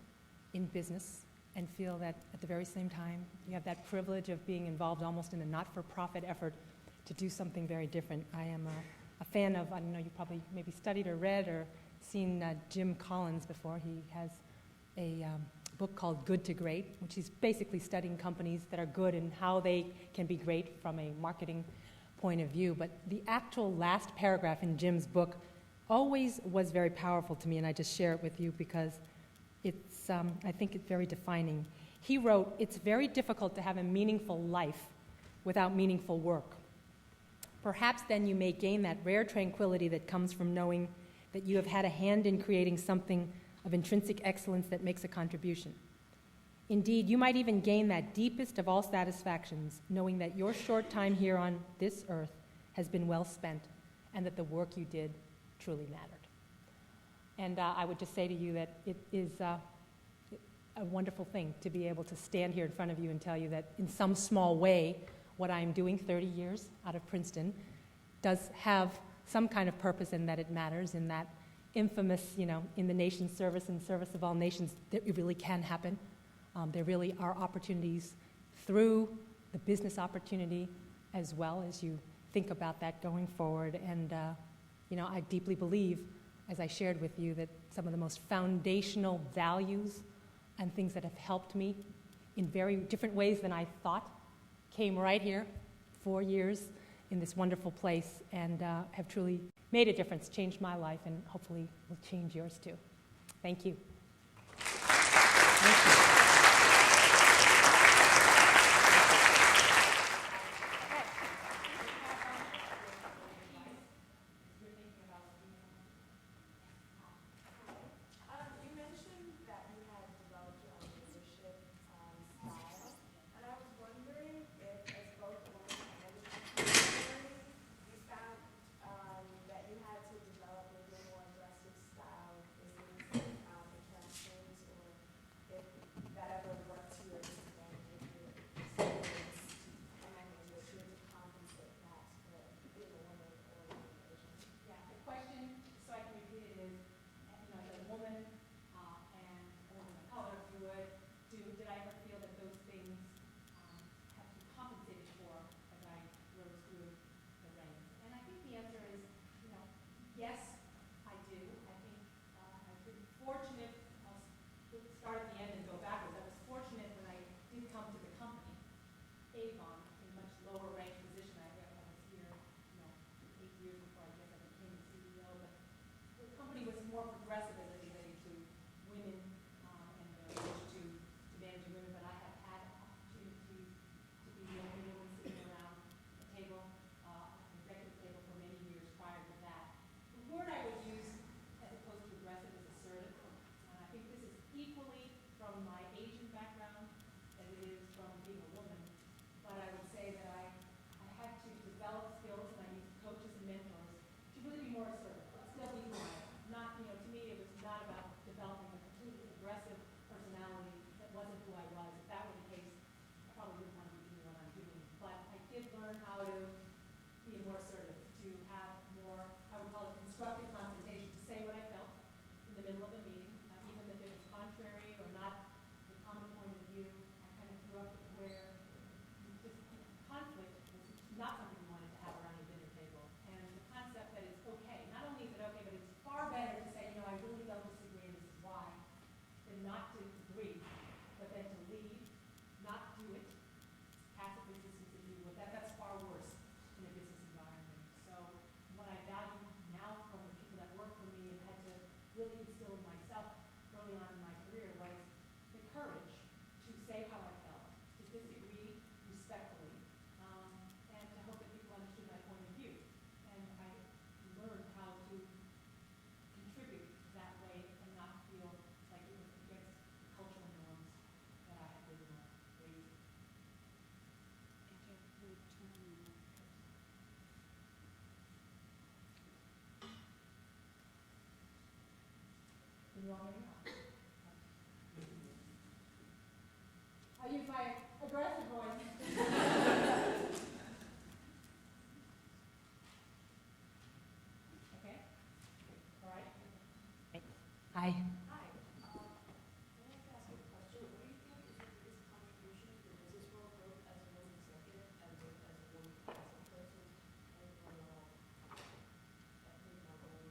S2: in business and feel that at the very same time you have that privilege of being involved almost in a not-for-profit effort to do something very different. I am a fan of, I don't know, you probably maybe studied or read or seen Jim Collins before. He has a book called Good to Great, which is basically studying companies that are good and how they can be great from a marketing point of view. But the actual last paragraph in Jim's book always was very powerful to me, and I just share it with you because it's, I think it's very defining. He wrote, "It's very difficult to have a meaningful life without meaningful work. Perhaps then you may gain that rare tranquility that comes from knowing that you have had a hand in creating something of intrinsic excellence that makes a contribution. Indeed, you might even gain that deepest of all satisfactions, knowing that your short time here on this earth has been well spent and that the work you did truly mattered." And I would just say to you that it is a wonderful thing to be able to stand here in front of you and tell you that in some small way, what I'm doing 30 years out of Princeton does have some kind of purpose and that it matters, in that infamous, you know, in the nation's service and service of all nations, that it really can happen. There really are opportunities through the business opportunity as well as you think about that going forward. And, you know, I deeply believe, as I shared with you, that some of the most foundational values and things that have helped me in very different ways than I thought came right here, 4 years in this wonderful place, and have truly made a difference, changed my life, and hopefully will change yours too. Thank you. Thank you. start at the end and go backwards. I was fortunate when I did come to the company, Avon, in a much lower ranked position. I was here, 8 years before I guess I became the CEO. But the company was more progressive as it related to women and the approach to managing women. But I have had opportunities to be the only woman sitting around a table, an executive table for many years prior to that. The word I would use as opposed to aggressive is assertive. And I think this is equally from my Asian background as it is from being a woman. But I would say that I had to develop skills, and I used coaches and mentors to really be more assertive. Still be who I am. Not, to me it was not about developing a completely aggressive personality that wasn't who I was. If that were the case, I probably wouldn't want to be doing what I'm doing. But I did learn how to be more assertive, to have more, I would call it constructive confrontation, to say what I felt in the middle of a meeting, even if it was contrary or not the common point of view. I kind of grew up where just conflict was not something you wanted to have around your dinner table. And the concept that it's okay, not only is it okay, but it's far better to say, I really don't disagree and this is why, than not to agree, but then to leave, not do it, passive resistance to do it. That's far worse in a business environment. So what I value now from the people that work for me and had to really instill in myself early on in my career was the courage to say how I felt, to disagree respectfully, and to hope that people understood my point of view. And I learned how to contribute that way and not feel like it was against the cultural norms that I had been raised. You want me to? I use my aggressive voice. Okay? All right. Hi.
S14: Hi. Can I ask you a question? What do you think is the biggest contribution to the business world, both as a woman executive and as a woman, as a person, and from ethnic minority background?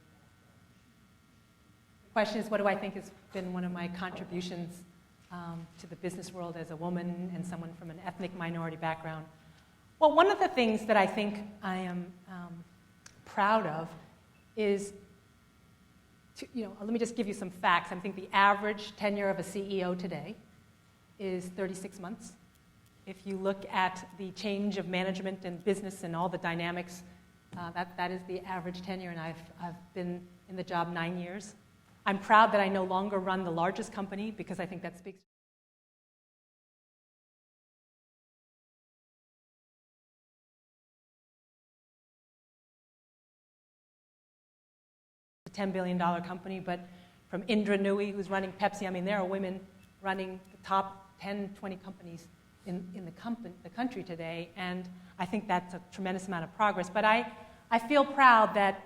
S2: The question is, what do I think has been one of my contributions to the business world as a woman and someone from an ethnic minority background? Well, one of the things that I think I am proud of is, let me just give you some facts. I think the average tenure of a CEO today is 36 months. If you look at the change of management and business and all the dynamics, that is the average tenure, and I've been in the job 9 years. I'm proud that I no longer run the largest company because I think that speaks to a $10 billion company, but from Indra Nooyi, who's running Pepsi, there are women running the top 10, 20 companies in the country today, and I think that's a tremendous amount of progress. But I feel proud that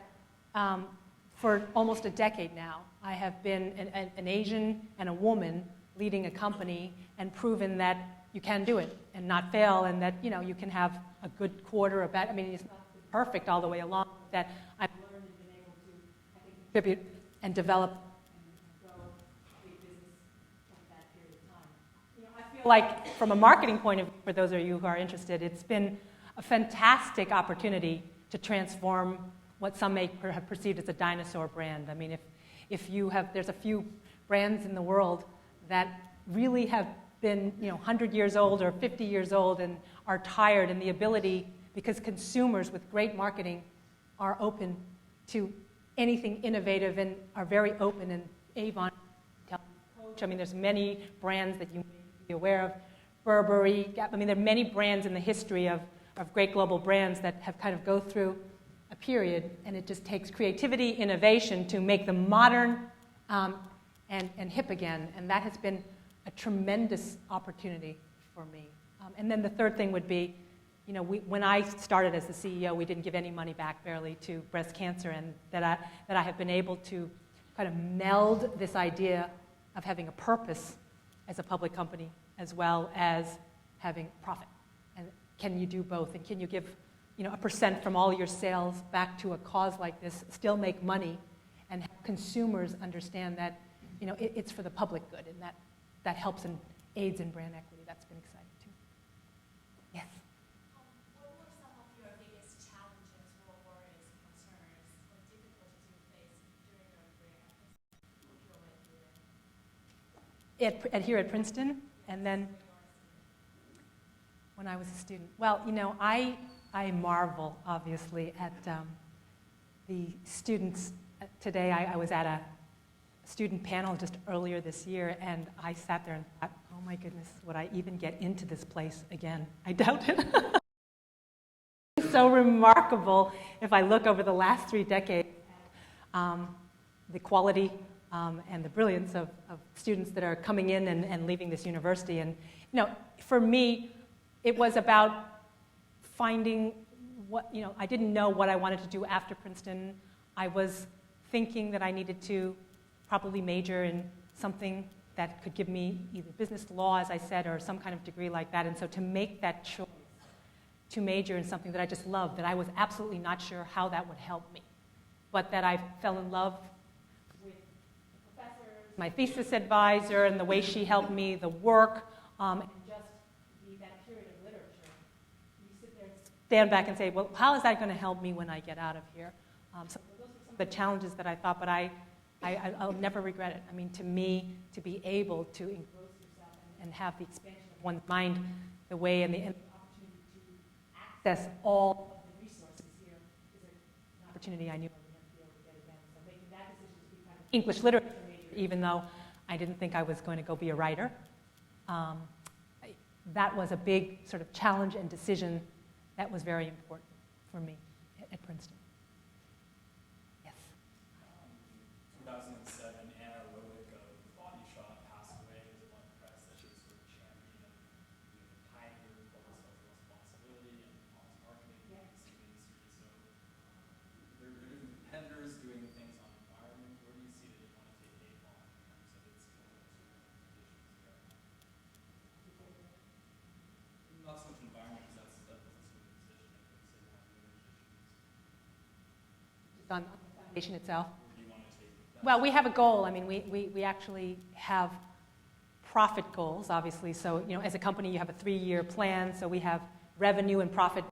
S2: for almost a decade now, I have been an Asian and a woman leading a company and proven that you can do it and not fail, and that you can have a good quarter, a bad. It's not perfect all the way along. That I've learned and been able to, I think, contribute and develop and grow a big business over that period of time. I feel like, from a marketing point of view, for those of you who are interested, it's been a fantastic opportunity to transform what some may have perceived as a dinosaur brand. If you have, there's a few brands in the world that really have been 100 years old or 50 years old and are tired, and the ability, because consumers with great marketing are open to anything innovative and are very open, and Avon, Coach, there's many brands that you may be aware of, Burberry, Gap, there are many brands in the history of great global brands that have kind of go through a period, and it just takes creativity, innovation to make them modern and hip again, and that has been a tremendous opportunity for me. And then the third thing would be, when I started as the CEO, we didn't give any money back barely to breast cancer, and that I have been able to kind of meld this idea of having a purpose as a public company as well as having profit. And can you do both? And can you give a percent from all your sales back to a cause like this, still make money, and have consumers understand that it's for the public good, and that helps and aids in brand equity. That's been exciting too. Yes?
S14: What were some of your biggest challenges or worries, concerns, or difficulties you faced during your career your way through it?
S2: Here at Princeton, and then when I was a student. Well, you know, I marvel, obviously, at the students. Today, I was at a student panel just earlier this year, and I sat there and thought, oh my goodness, would I even get into this place again? I doubt it. It's so remarkable if I look over the last 3 decades, the quality and the brilliance of students that are coming in and leaving this university. And, you know, for me, it was about finding what, you know, I didn't know what I wanted to do after Princeton. I was thinking that I needed to probably major in something that could give me either business law, as I said, or some kind of degree like that. And so to make that choice, to major in something that I just loved, that I was absolutely not sure how that would help me, but that I fell in love with the professors, my thesis advisor, and the way she helped me, the work, and just that period of literature. You sit there and stand back and say, well, how is that going to help me when I get out of here? So those are some of the challenges that I thought, but I'll never regret it. I mean, to me, to be able to engross yourself and have the expansion of one's mind the way and the opportunity to access all of the resources here is an opportunity I knew I would never be able to get again. So making that decision to become an English literature major, even though I didn't think I was going to go be a writer, that was a big sort of challenge and decision that was very important for me at Princeton.
S15: 2007, Anna Rowick of Body Shop passed away. There's a lot of press that she was sort of champion of the pioneer of corporate social responsibility and honest marketing in the industry. So there are different competitors doing things on the environment. Where do you see that you want to take Avon in terms of its conditions here? Not so much environment, because that doesn't sort of position it, but say more human issues.
S2: On the foundation itself. Well, we have a goal. I mean, we actually have profit goals, obviously. So, you know, as a company, you have a 3-year plan. So we have revenue and profit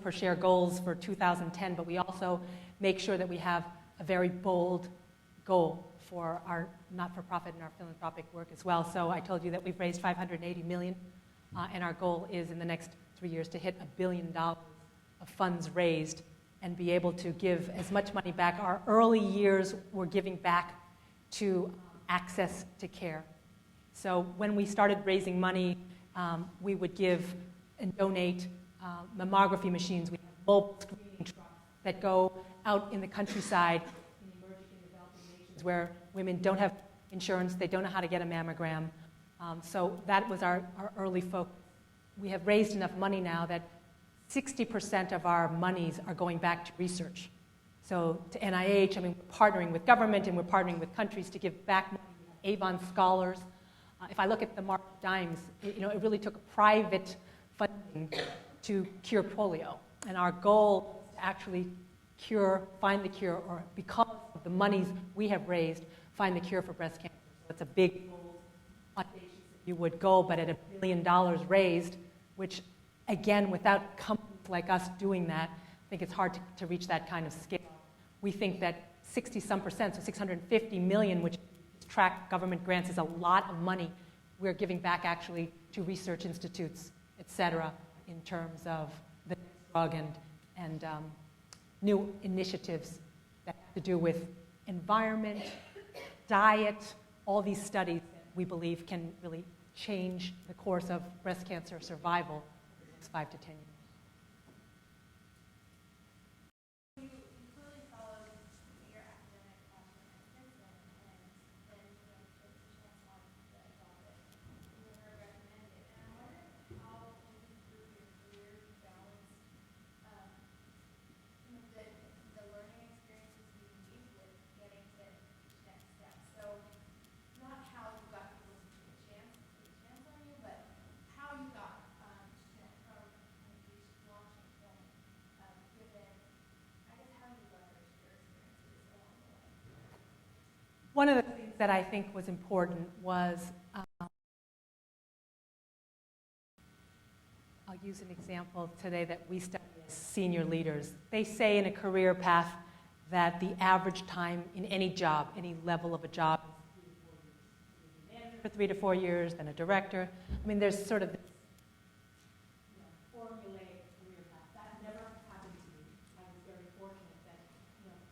S2: per share goals for 2010, but we also make sure that we have a very bold goal for our not-for-profit and our philanthropic work as well. So I told you that we've raised $580 million, and our goal is in the next 3 years to hit $1 billion of funds raised and be able to give as much money back. Our early years were giving back to access to care. So when we started raising money, we would give and donate mammography machines. We have mobile screening trucks that go out in the countryside in emerging and developing nations where women don't have insurance, they don't know how to get a mammogram. So that was our early focus. We have raised enough money now that 60% of our monies are going back to research. So to NIH, I mean, we're partnering with government and we're partnering with countries to give back money. Avon scholars. If I look at the Mark Dimes, it really took private funding to cure polio. And our goal is to actually find the cure, or because of the monies we have raised, find the cure for breast cancer. So it's a big, audacious, if you would, goal, but at $1 billion raised, which again, without companies like us doing that, I think it's hard to reach that kind of scale. We think that 60-some%, so $650 million, which track government grants, is a lot of money we're giving back actually to research institutes, et cetera, in terms of the drug and new initiatives that have to do with environment, diet, all these studies that we believe can really change the course of breast cancer survival 5 to 10 years.
S14: You clearly followed your academic passion at Princeton, and then you know, took the chance on the job that you were recommended. And I wonder how moving through your career you balance the learning experiences you need with getting to each next step. So not how you got people to take a chance on you, but how you got from launching film, given, I guess, how you leverage your experiences along the way.
S2: One of the things that I think was important was, I'll use an example today that we study as senior leaders. They say in a career path that the average time in any job, any level of a job, for 3 to 4 years, then a director. I mean, there's sort of this formulaic career path. That never happened to me. I was very fortunate that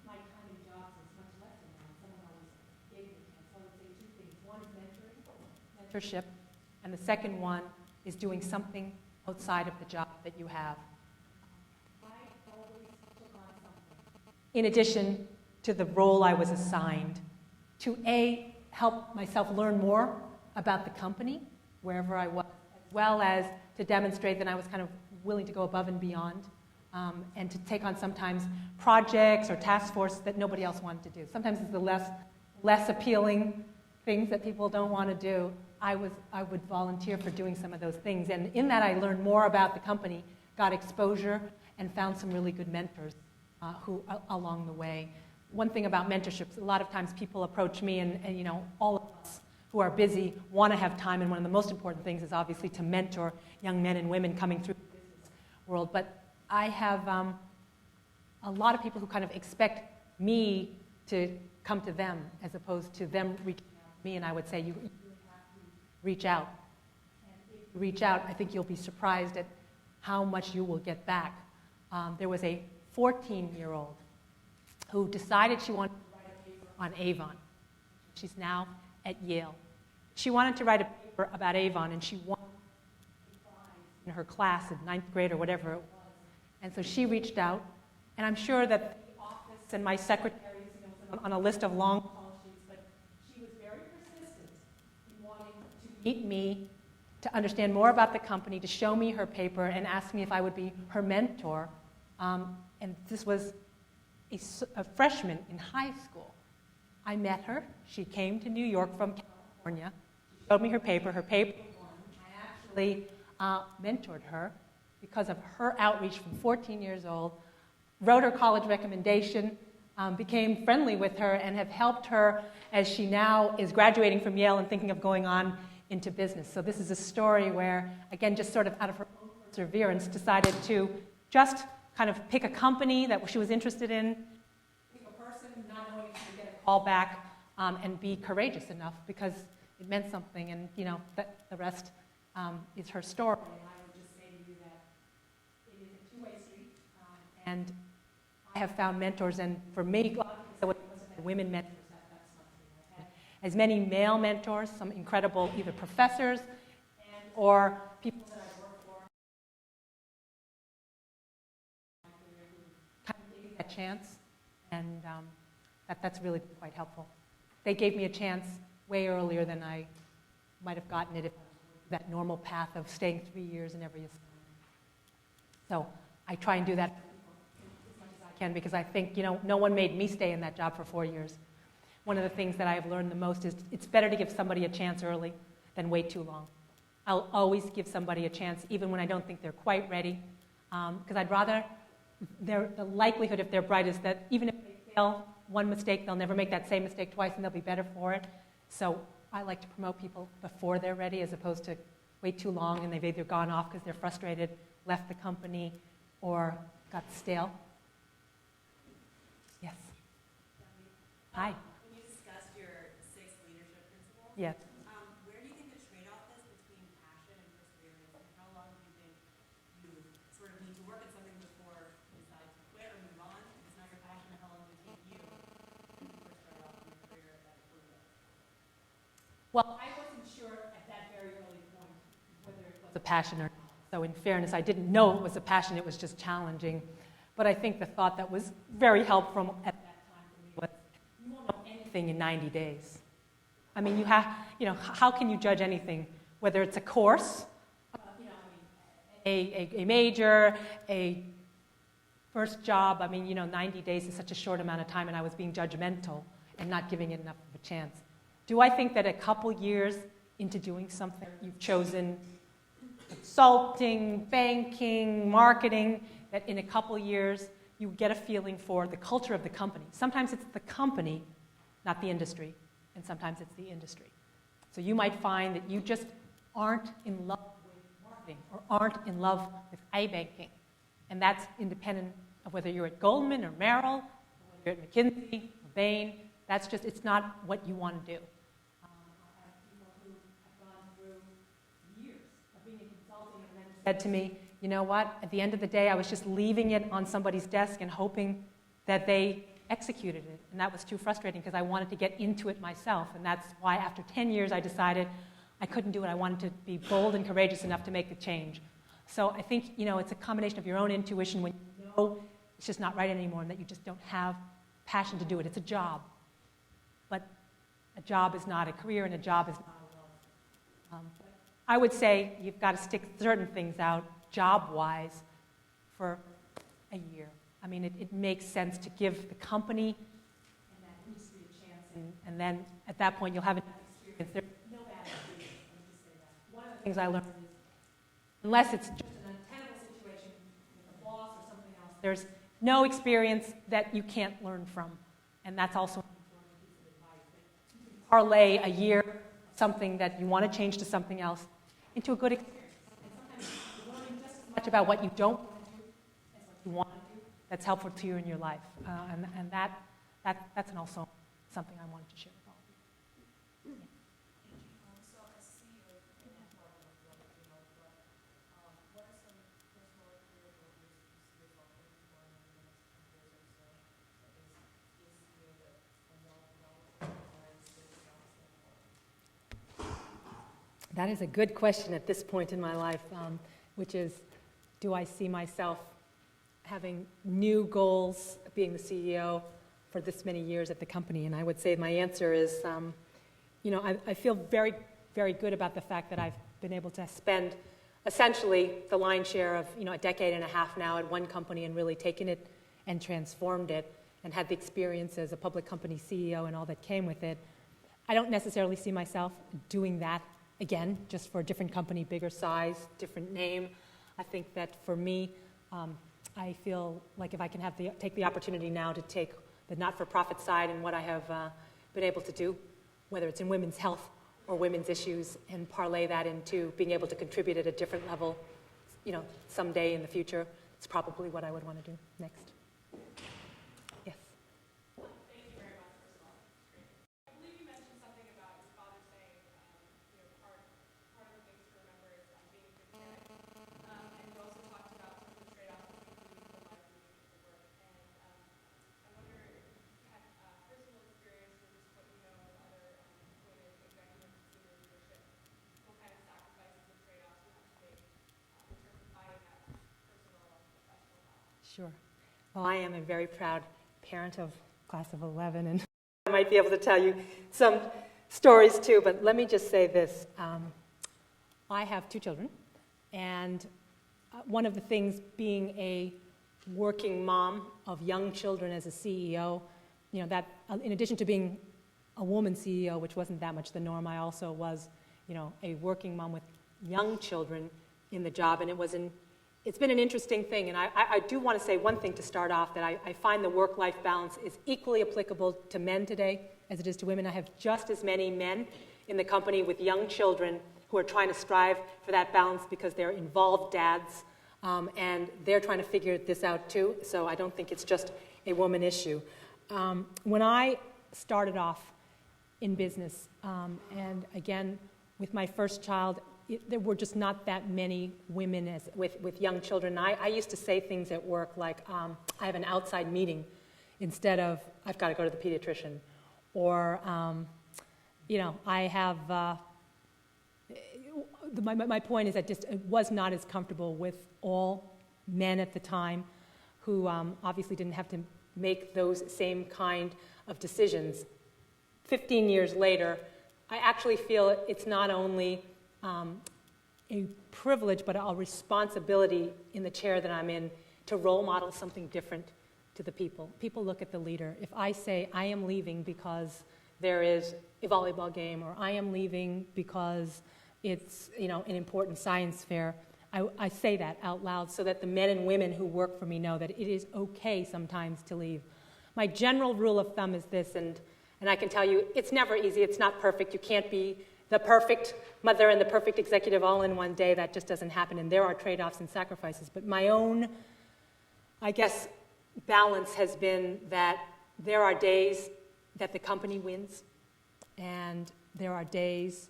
S2: my time in jobs is much less than that. Someone always gave me a chance. So I would say 2 things. One is mentorship, and the second one is doing something outside of the job that you have. I always took on something. In addition to the role I was assigned, to help myself learn more about the company, wherever I was, as well as to demonstrate that I was kind of willing to go above and beyond, and to take on sometimes projects or task force that nobody else wanted to do. Sometimes it's the less appealing things that people don't want to do. I would volunteer for doing some of those things, and in that I learned more about the company, got exposure, and found some really good mentors who along the way. One thing about mentorships, a lot of times people approach me, and all of us who are busy want to have time, and one of the most important things is obviously to mentor young men and women coming through the business world. But I have a lot of people who kind of expect me to come to them as opposed to them reaching out to me, and I would say you really have to reach out. And if you reach out, I think you'll be surprised at how much you will get back. There was a 14-year-old who decided she wanted to write a paper on Avon. She's now at Yale. She wanted to write a paper about Avon, and she won a prize in her class in 9th grade or whatever it was. And so she reached out, and I'm sure that the office and my secretaries was on a list of long call sheets, but she was very persistent in wanting to meet me, to understand more about the company, to show me her paper, and ask me if I would be her mentor. And this was a freshman in high school. I met her. She came to New York from California. She showed me her paper. Her paper won. I actually mentored her because of her outreach from 14 years old, wrote her college recommendation, became friendly with her, and have helped her as she now is graduating from Yale and thinking of going on into business. So this is a story where, again, just sort of out of her own perseverance, decided to just kind of pick a company that she was interested in, pick a person, not knowing if she would get a call back, and be courageous enough because it meant something, and that the rest is her story. And I would just say to you that it is a two-way street, and I have found mentors, and for me, women mentors. That's something I've had as many male mentors, some incredible either professors or people that I work for. Kind of gave me that chance, and that's really quite helpful. They gave me a chance way earlier than I might have gotten it if that normal path of staying 3 years in every assignment. So I try and do that as much as I can because I think, no one made me stay in that job for 4 years. One of the things that I have learned the most is it's better to give somebody a chance early than wait too long. I'll always give somebody a chance, even when I don't think they're quite ready, because I'd rather, the likelihood, if they're bright, is that even if they fail one mistake, they'll never make that same mistake twice, and they'll be better for it. So I like to promote people before they're ready, as opposed to wait too long, and they've either gone off because they're frustrated, left the company, or got stale. Yes. Hi.
S14: When you discussed your 6 leadership principles,
S2: Yes.
S14: Where do you think the trade-off is between passion and perseverance? And how long do you think you sort of need to work at something before you decide to quit or move on? If it's not your passion, how long does it take you when you first started off in your career at that career?
S2: Well, I wasn't sure at that very early point whether it was a passion or not. So in fairness, I didn't know it was a passion, it was just challenging. But I think the thought that was very helpful at that time for me was, you won't know anything in 90 days. I mean, how can you judge anything? Whether it's a course, a major, a first job, 90 days is such a short amount of time, and I was being judgmental and not giving it enough of a chance. Do I think that a couple years into doing something, you've chosen consulting, banking, marketing, that in a couple years you get a feeling for the culture of the company? Sometimes it's the company, not the industry. and sometimes it's the industry. So you might find that you just aren't in love with marketing or aren't in love with iBanking. And that's independent of whether you're at Goldman or Merrill, or whether you're at McKinsey or Bain. That's just, it's not what you want to do. I have people who have gone through years of being in consulting and then said to me, you know what, at the end of the day, I was just leaving it on somebody's desk and hoping that they executed it. And that was too frustrating because I wanted to get into it myself. And that's why after 10 years, I decided I couldn't do it. I wanted to be bold and courageous enough to make the change. So I think, it's a combination of your own intuition when you know it's just not right anymore and that you just don't have passion to do it. It's a job. But a job is not a career and a job is not a love. I would say you've got to stick certain things out job-wise for a year. I mean, it makes sense to give the company and that industry a chance, and then at that point you'll have enough experience. There's no bad experience, let me just say that. One of the things I learned is, unless it's just an untenable situation with a boss or something else, there's no experience that you can't learn from, and that's also an important piece of advice. Parlay a year, something that you want to change to something else, into a good experience. And sometimes you're learning just as much about what you don't want to do as what you want to do. That's helpful to you in your life. And that's also something I wanted to share with all of you. Yeah.
S14: So I see you're in part of the but what are some personal career goals you see yourself working for in the next 10 years or so? Is you a well-developed or is this
S2: That is a good question at this point in my life, which is, do I see myself having new goals, being the CEO for this many years at the company? And I would say my answer is, I feel very, very good about the fact that I've been able to spend essentially the lion's share of, a decade and a half now at one company and really taken it and transformed it and had the experience as a public company CEO and all that came with it. I don't necessarily see myself doing that again, just for a different company, bigger size, different name. I think that for me, I feel like if I can take the opportunity now to take the not-for-profit side and what I have been able to do, whether it's in women's health or women's issues, and parlay that into being able to contribute at a different level, someday in the future, it's probably what I would want to do next. Yes?
S14: Thank you very much, first of all. I believe you mentioned something about your father saying, part of the things to remember is being a good parent. And you also talked about some of the trade-offs between the life and the work. And I wonder if you had personal experience or just what you know of other women executives and senior leadership, what kind of sacrifices and trade-offs you have to make in terms of finding that personal and professional balance.
S2: Sure. Well, I am a very proud parent of class of 11, and I might be able to tell you some stories too, but let me just say this. I have 2 children, and one of the things being a working mom of young children as a CEO, that in addition to being a woman CEO, which wasn't that much the norm, I also was, a working mom with young children in the job, and it's been an interesting thing. And I do want to say one thing to start off, that I find the work-life balance is equally applicable to men today as it is to women. I have just as many men in the company with young children who are trying to strive for that balance because they're involved dads, and they're trying to figure this out too. So I don't think it's just a woman issue. When I started off in business, and again, with my first child, there were just not that many women with young children. I used to say things at work like, I have an outside meeting instead of, I've got to go to the pediatrician. Or, I have, my point is that just it was not as comfortable with all men at the time who obviously didn't have to make those same kind of decisions. 15 years later, I actually feel it's not only a privilege, but a responsibility in the chair that I'm in to role model something different to the people. People look at the leader. If I say I am leaving because there is a volleyball game, or I am leaving because it's an important science fair, I say that out loud so that the men and women who work for me know that it is okay sometimes to leave. My general rule of thumb is this, and And I can tell you, it's never easy. It's not perfect. You can't be the perfect mother and the perfect executive all in one day. That just doesn't happen. And there are trade-offs and sacrifices. But my own, I guess, balance has been that there are days that the company wins, and there are days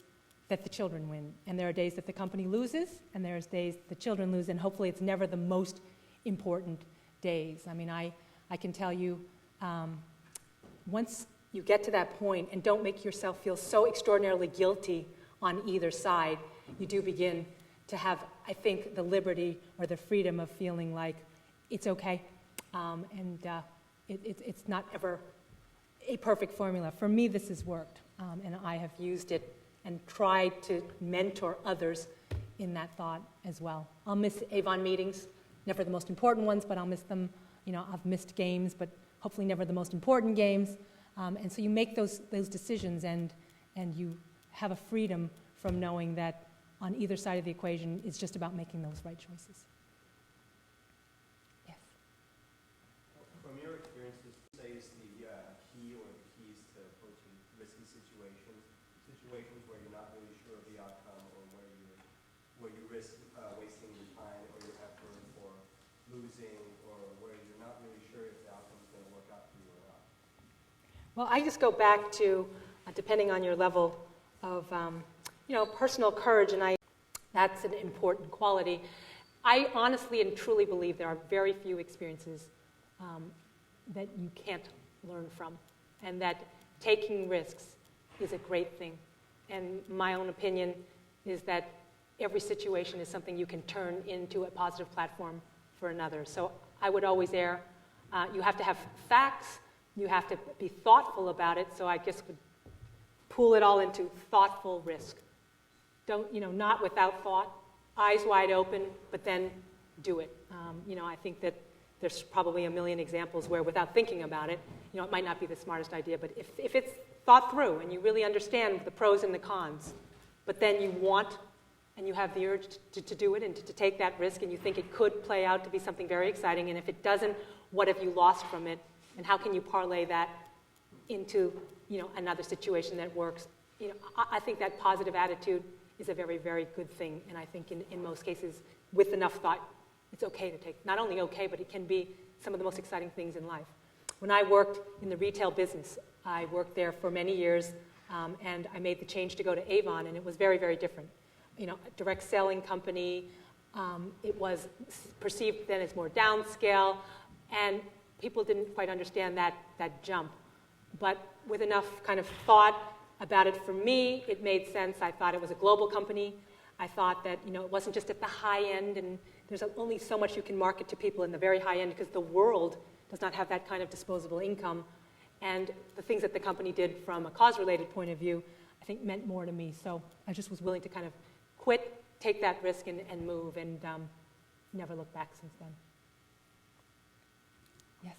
S2: that the children win. And there are days that the company loses, and there's days the children lose, and hopefully it's never the most important days. I mean, I can tell you, once you get to that point and don't make yourself feel so extraordinarily guilty on either side, you do begin to have, I think, the liberty or the freedom of feeling like it's okay, and it's not ever a perfect formula. For me, this has worked, and I have used it and tried to mentor others in that thought as well. I'll miss Avon meetings, never the most important ones, but I'll miss them. You know, I've missed games, but hopefully never the most important games. And so you make those decisions, and you have a freedom from knowing that on either side of the equation, it's just about making those right choices. Yes?
S16: From your experiences, say is the key or the keys to approaching risky situations where you're not really sure of the outcome, or where you risk wasting your time or your effort, or losing, or where you're not really sure if the outcome is going to work out for you or not?
S2: Well, I just go back to, depending on your level of, personal courage, and that's an important quality. I honestly and truly believe there are very few experiences that you can't learn from, and that taking risks is a great thing. And my own opinion is that every situation is something you can turn into a positive platform for another. So I would always err. You have to have facts. You have to be thoughtful about it. So I guess would pool it all into thoughtful risk. Don't, not without thought, eyes wide open, but then do it. I think that there's probably a million examples where without thinking about it, it might not be the smartest idea, but if it's thought through and you really understand the pros and the cons, but then you want and you have the urge to do it and to take that risk, and you think it could play out to be something very exciting, and if it doesn't, what have you lost from it, and how can you parlay that into another situation that works? I think that positive attitude is a very, very good thing, and I think in most cases, with enough thought, it's okay to take. Not only okay, but it can be some of the most exciting things in life. When I worked in the retail business, I worked there for many years, and I made the change to go to Avon, and it was very, very different. A direct selling company. It was perceived then as more downscale, and people didn't quite understand that jump. But with enough kind of thought about it for me, it made sense. I thought it was a global company. I thought that it wasn't just at the high end, and there's only so much you can market to people in the very high end because the world does not have that kind of disposable income. And the things that the company did from a cause-related point of view, I think meant more to me. So I just was willing to kind of quit, take that risk, and move, and never look back since then. Yes?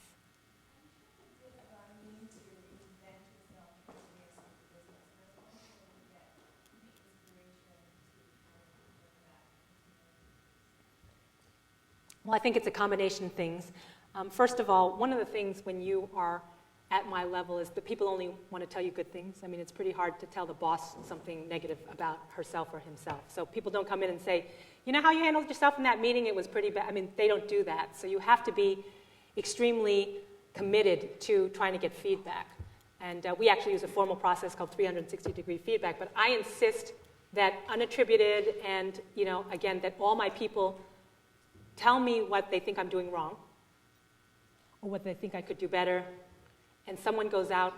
S2: Well, I think it's a combination of things. First of all, one of the things when you are at my level is that people only want to tell you good things. I mean, it's pretty hard to tell the boss something negative about herself or himself. So people don't come in and say, you know how you handled yourself in that meeting? It was pretty bad. I mean, they don't do that. So you have to be extremely committed to trying to get feedback. And we actually use a formal process called 360-degree feedback. But I insist that unattributed and, again, that all my people tell me what they think I'm doing wrong or what they think I could do better. And someone goes out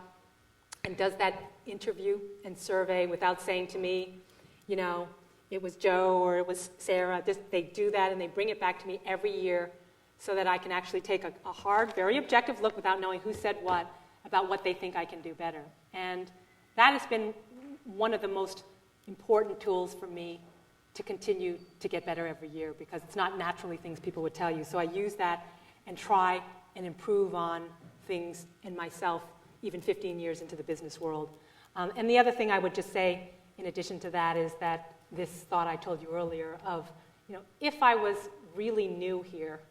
S2: and does that interview and survey without saying to me, it was Joe or it was Sarah. They do that and they bring it back to me every year so that I can actually take a hard, very objective look without knowing who said what about what they think I can do better. And that has been one of the most important tools for me to continue to get better every year, because it's not naturally things people would tell you. So I use that and try and improve on things in myself, even 15 years into the business world. And the other thing I would just say, in addition to that, is that this thought I told you earlier of, if I was really new here,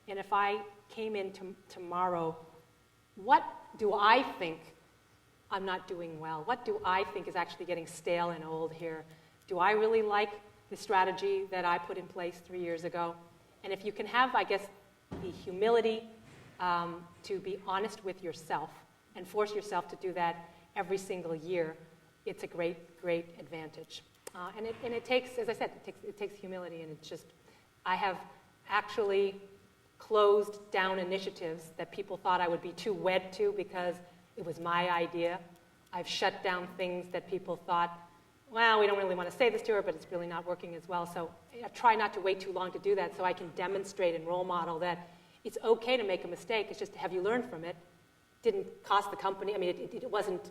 S2: and if I came in tomorrow, what do I think I'm not doing well? What do I think is actually getting stale and old here? Do I really like the strategy that I put in place 3 years ago? And if you can have, I guess, the humility to be honest with yourself and force yourself to do that every single year, it's a great, great advantage. And it takes, as I said, it takes humility, and it's just, I have actually closed down initiatives that people thought I would be too wed to because it was my idea. I've shut down things that people thought, well, we don't really want to say this to her, but it's really not working as well. So I try not to wait too long to do that so I can demonstrate and role model that it's okay to make a mistake. It's just, have you learned from it? Didn't cost the company. I mean, it wasn't,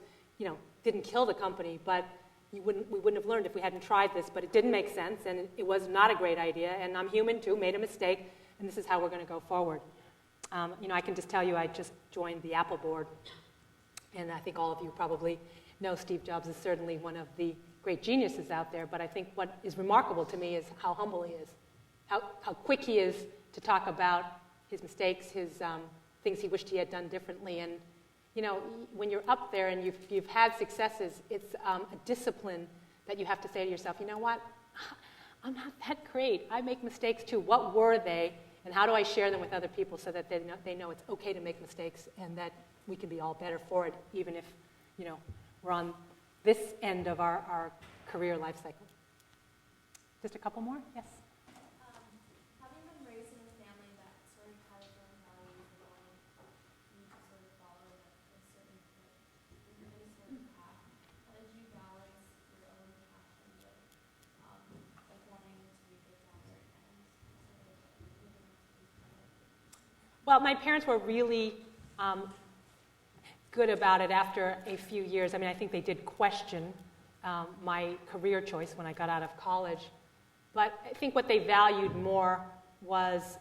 S2: didn't kill the company, but we wouldn't have learned if we hadn't tried this. But it didn't make sense, and it was not a great idea. And I'm human too, made a mistake, and this is how we're going to go forward. I can just tell you, I just joined the Apple board, and I think all of you probably know Steve Jobs is certainly one of the great geniuses out there. But I think what is remarkable to me is how humble he is, how quick he is to talk about his mistakes, his things he wished he had done differently. And when you're up there and you've had successes, it's a discipline that you have to say to yourself, you know what, I'm not that great. I make mistakes too. What were they, and how do I share them with other people so that they know it's okay to make mistakes and that we can be all better for it, even if we're on this end of our career life cycle. Just a couple more? Yes?
S14: Having been raised in a family that sort of has certain values and you to sort of follow a certain any sort of path, how did you balance your own passion with wanting to be a good daughter and sort of living up to these standards?
S2: Well, my parents were really good about it after a few years. I mean, I think they did question my career choice when I got out of college. But I think what they valued more was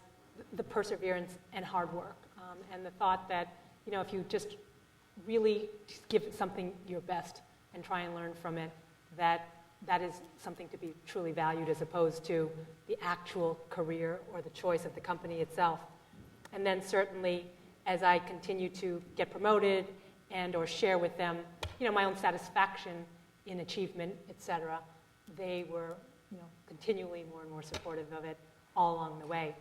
S2: the perseverance and hard work, and the thought that, if you just really give something your best and try and learn from it, that is something to be truly valued as opposed to the actual career or the choice of the company itself. And then certainly, as I continue to get promoted and or share with them, my own satisfaction in achievement, etc., they were, continually more and more supportive of it all along the way.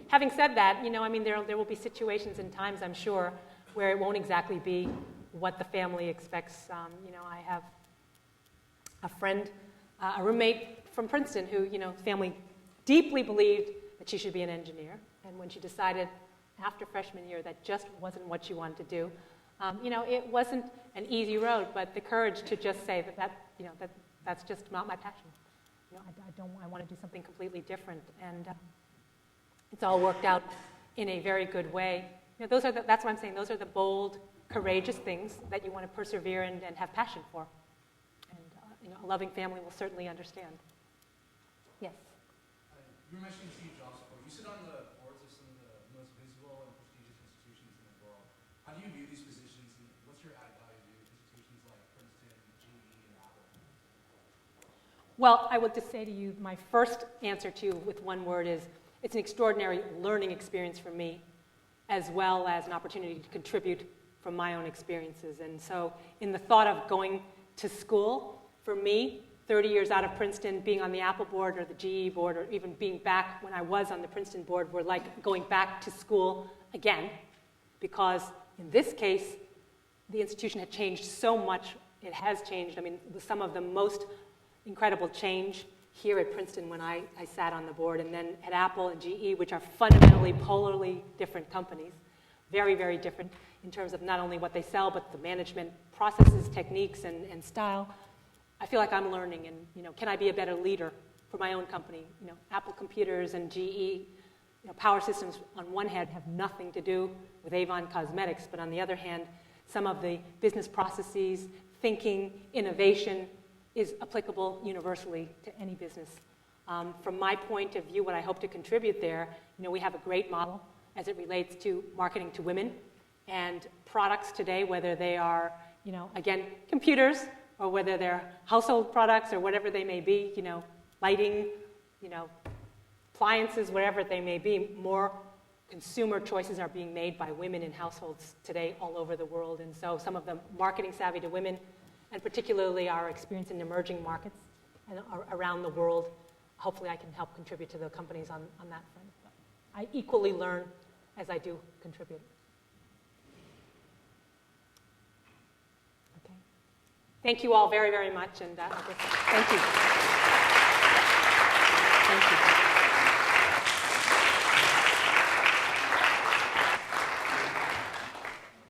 S2: Having said that, there will be situations and times, I'm sure, where it won't exactly be what the family expects. I have a friend, a roommate from Princeton who, family deeply believed that she should be an engineer. And when she decided after freshman year that just wasn't what she wanted to do, it wasn't an easy road, but the courage to just say that's just not my passion. I want to do something completely different, and it's all worked out in a very good way. That's what I'm saying. Those are the bold, courageous things that you want to persevere and have passion for. And a loving family will certainly understand. Yes.
S15: You were mentioning Steve Jobs before. You sit on the boards of some of the most visible and prestigious institutions in the world. How do you view these positions, and what's your added value to institutions like Princeton, GE, and Avon?
S2: Well, I will just say to you, my first answer to you with one word is, it's an extraordinary learning experience for me, as well as an opportunity to contribute from my own experiences. And so in the thought of going to school, for me, 30 years out of Princeton, being on the Apple board or the GE board, or even being back when I was on the Princeton board, were like going back to school again, because in this case, the institution had changed so much. It has changed. I mean, it was some of the most incredible change here at Princeton when I sat on the board, and then at Apple and GE, which are fundamentally, polarly different companies, very, very different in terms of not only what they sell, but the management processes, techniques, and style. I feel like I'm learning, and can I be a better leader for my own company? Apple Computers and GE, Power Systems on one hand have nothing to do with Avon Cosmetics, but on the other hand, some of the business processes, thinking, innovation is applicable universally to any business. From my point of view, what I hope to contribute there, we have a great model as it relates to marketing to women and products today, whether they are, again, computers, or whether they're household products or whatever they may be, lighting, appliances, whatever they may be, more consumer choices are being made by women in households today all over the world. And so some of the marketing savvy to women, and particularly our experience in emerging markets and around the world, hopefully I can help contribute to the companies on that front. But I equally learn as I do contribute. Okay. Thank you all very, very much. And thank you. Thank you.